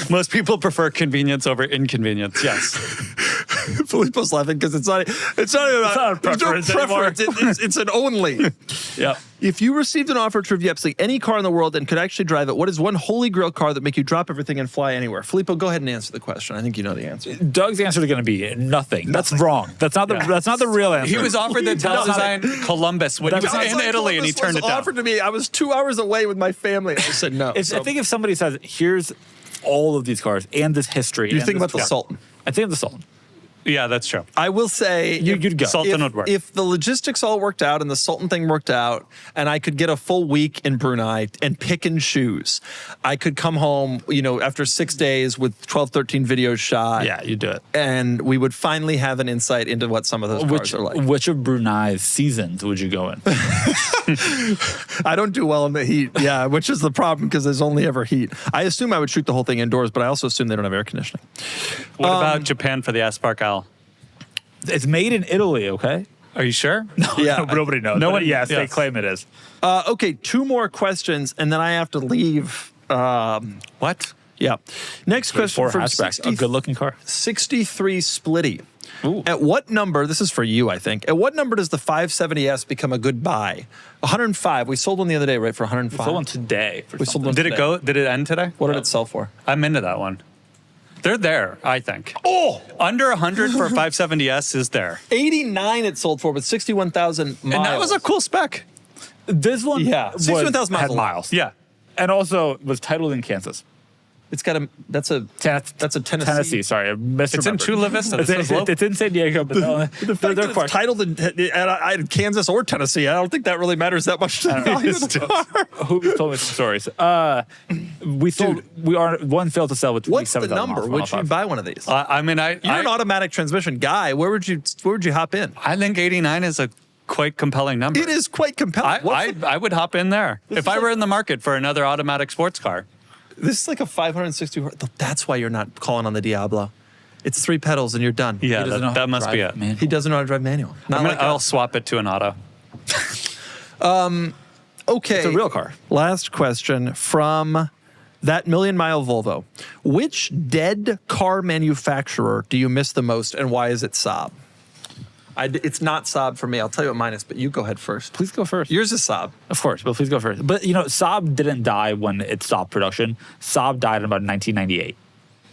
Most people prefer convenience over inconvenience. Yes. Filippo's laughing because it's not even not a there's no preference anymore. preference. It's an only. Yeah. If you received an offer to review absolutely any car in the world and could actually drive it, what is one holy grail car that make you drop everything and fly anywhere? Filippo, go ahead and answer the question. I think you know the answer. Doug's answer is going to be nothing. That's wrong. That's not the real answer. He was offered the design Columbus when he was in Italy, and he turned it down. Offered to me. I was 2 hours away with my family. I said no. I think if somebody says, here's all of these cars and this history. You think about the Sultan. I think of the Sultan. Yeah, that's true. I will say you'd go. Sultan would work. If the logistics all worked out and the Sultan thing worked out and I could get a full week in Brunei and pick and choose, I could come home, after 6 days with 12, 13 videos shot. Yeah, you do it. And we would finally have an insight into what some of those cars are like. Which of Brunei's seasons would you go in? I don't do well in the heat. Yeah, which is the problem because there's only ever heat. I assume I would shoot the whole thing indoors, but I also assume they don't have air conditioning. What about Japan for the S-Spark L? It's made in Italy, okay? Are you sure? No, Yeah. nobody knows. No one- Yes, they yes. claim it is. Okay, 2 more questions, and then I have to leave. What? Yeah. Next question Four from hatchback, a good-looking car. 63 Splitty. Ooh. At what number, this is for you, I think, at what number does the 570S become a good buy? 105. We sold one the other day, right, for 105? Sold one today. For We sold something. one Did it today. go? Did it end today? What did it sell for? I'm into that one. They're there, I think. Oh! Under 100 for a 570S is there. 89 it sold for with 61,000 miles. And that was a cool spec. This one Yeah, 61,000 miles had a lot. miles. Yeah. And also was titled in Kansas. It's got a, that's a Tennessee. Tennessee, sorry. I misremembered. It's in Chula Vista. It's in San Diego, but no, The fact that it's titled in Kansas or Tennessee, I don't think that really matters that much to the value of the car. Who told me some stories? One failed to sell with What's the 27,000 number? miles, Would you buy one of these? I mean, You're an automatic transmission guy. Where would you hop in? I think 89 is a quite compelling number. It is quite compelling. I would hop in there if I were in the market for another automatic sports car. This is like a 560. That's why you're not calling on the Diablo. It's 3 pedals and you're done. Yeah, doesn't know how that to must be drive it. manual. He doesn't know how to drive manual. I'll swap it to an auto. Okay. It's a real car. Last question from that million-mile Volvo. Which dead car manufacturer do you miss the most, and why is it Saab? It's not Saab for me. I'll tell you what mine is, but you go ahead first. Please go first. Yours is Saab. Of course, but please go first. But Saab didn't die when it stopped production. Saab died in about 1998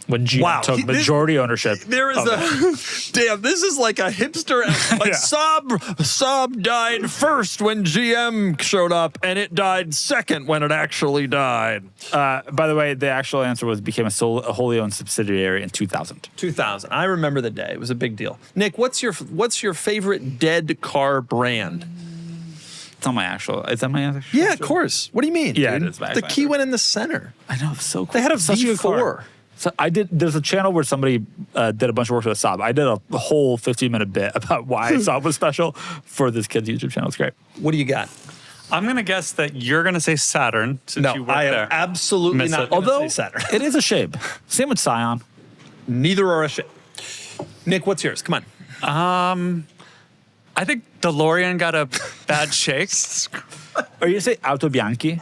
when GM took majority ownership. There is damn. This is like a hipster. Like Saab died first when GM showed up, and it died second when it actually died. By the way, the actual answer became a wholly owned subsidiary in 2000. 2000. I remember the day. It was a big deal. Nick, what's your favorite dead car brand? It's not my actual. Is that my answer? Yeah, of course. What do you mean? Yeah, dude? it is my The key answer. went in the center. I know, it's so cool. They had a Such good car. V4. So there's a channel where somebody did a bunch of work with a Saab. I did a whole 15-minute bit about why Saab was special for this kid's YouTube channel. It's great. What do you got? I'm going to guess that you're going to say Saturn since you work I there. am absolutely Miss not it. going to Although say Saturn. it is a shame. Same with Scion. Neither are a shit. Nick, what's yours? Come on. I think DeLorean got a bad shake. Or you say Auto Bianchi?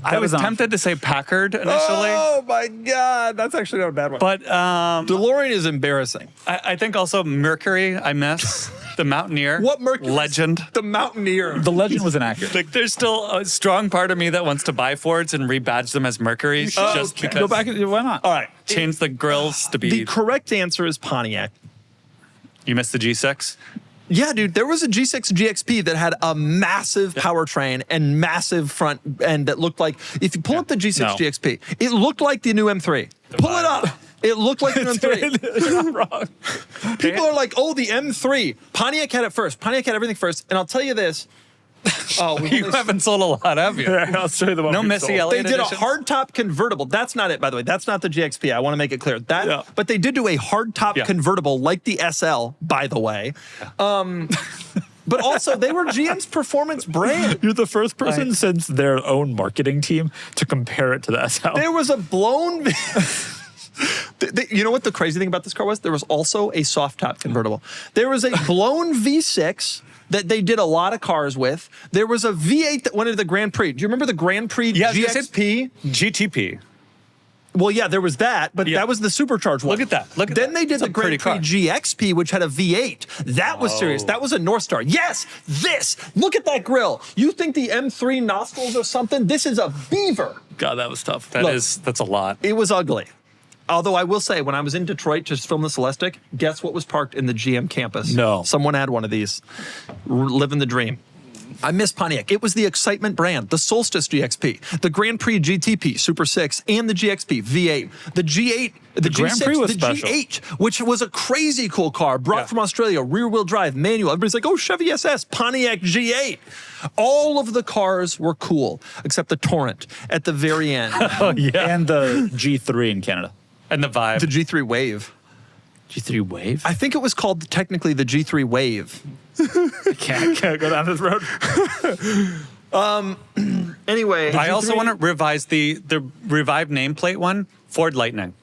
I was tempted to say Packard initially, Oh my God, that's actually not a bad one. but DeLorean is embarrassing. I think also Mercury, I miss. The Mountaineer. What Mercury? Legend. The Mountaineer. The legend was inaccurate. Like, there's still a strong part of me that wants to buy Fords and rebadge them as Mercury just okay. because. Go back. Why not? All right. Change the grills to be. The correct answer is Pontiac. You missed the G6? Yeah, dude, there was a G6 GXP that had a massive powertrain and massive front end that looked like, if you pull up the G6 No. GXP, it looked like the new M3. Pull it up. It looked like the new M3. You're not wrong. People are like, oh, the M3. Pontiac had it first. Pontiac had everything first. And I'll tell you this. Oh, You haven't sold a lot, have you? I'll show you the one. No we Missy sold. Elliott They did a editions? hardtop convertible. That's not it, by the way. That's not the GXP. I want to make it clear. Yeah. But they did do a hardtop Yeah. convertible like the SL, by the way. But also, they were GM's performance brand. You're the first person since their own marketing team to compare it to the SL. There was a blown... You know what the crazy thing about this car was? There was also a soft top convertible. There was a blown V6 that they did a lot of cars with. There was a V8 that went into the Grand Prix. Do you remember the Grand Prix Yeah, I was gonna say GXP? GTP. Well, yeah, there was that, but that was the supercharged one. Look at that. Look at then that. they did It's the a pretty Grand Prix GXP, which had a V8. That was serious. That was a North Star. Yes, this. Look at that grill. You think the M3 nostrils or something? This is a beaver. God, that was tough. That's a lot. It was ugly. Although I will say, when I was in Detroit to film the Celestic, guess what was parked in the GM campus? No. Someone had one of these. Living the dream. I miss Pontiac. It was the excitement brand, the Solstice GXP, the Grand Prix GTP Super 6, and the GXP V8. The G8, the Grand G6, Prix was the special. G8, which was a crazy cool car, brought from Australia, rear-wheel drive, manual. Everybody's like, oh, Chevy SS, Pontiac G8. All of the cars were cool, except the Torrent at the very end. And the G3 in Canada. And the vibe. The G3 Wave. G3 Wave? I think it was called technically the G3 Wave. Can't go down this road. Anyway. I also want to revise the revived nameplate one, Ford Lightning.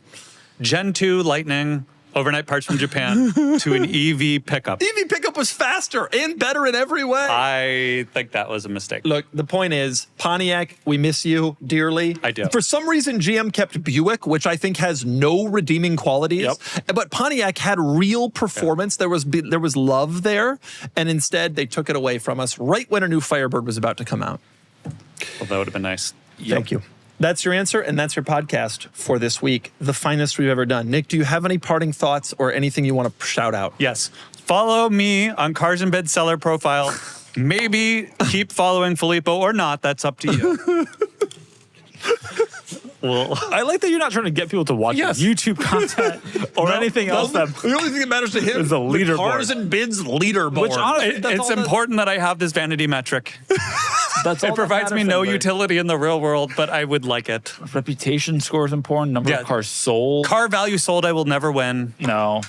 Gen 2 Lightning, overnight parts from Japan, to an EV pickup. EV pickup was faster and better in every way. I think that was a mistake. Look, the point is, Pontiac, we miss you dearly. I do. For some reason, GM kept Buick, which I think has no redeeming qualities. But Pontiac had real performance. There was love there. And instead, they took it away from us right when a new Firebird was about to come out. Well, that would have been nice. Thank you. That's your answer, and that's your podcast for this week. The finest we've ever done. Nick, do you have any parting thoughts or anything you want to shout out? Yes. Follow me on Cars and Bids seller profile. Maybe keep following Filippo or not. That's up to you. Well, I like that you're not trying to get people to watch YouTube content or anything else. The only thing that matters to him is the leaderboard. Cars and Bids leaderboard. Which honestly, It's important that I have this vanity metric. It provides me no utility in the real world, but I would like it. Reputation score is important. Number of cars sold. Car value sold, I will never win. No.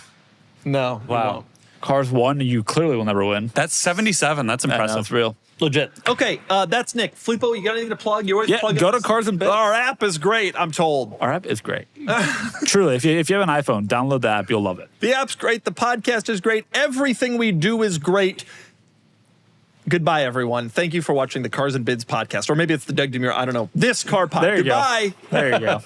Wow. Cars won, you clearly will never win. That's 77. That's impressive. That's real. Legit. Okay, that's Nick. Filippo, you got anything to plug? You always plug go to Cars and Bids. Our app is great, I'm told. Our app is great. Truly, if you have an iPhone, download the app. You'll love it. The app's great. The podcast is great. Everything we do is great. Goodbye, everyone. Thank you for watching the Cars and Bids podcast. Or maybe it's the Doug DeMuro. I don't know. This car podcast. There you Goodbye. go. There you go.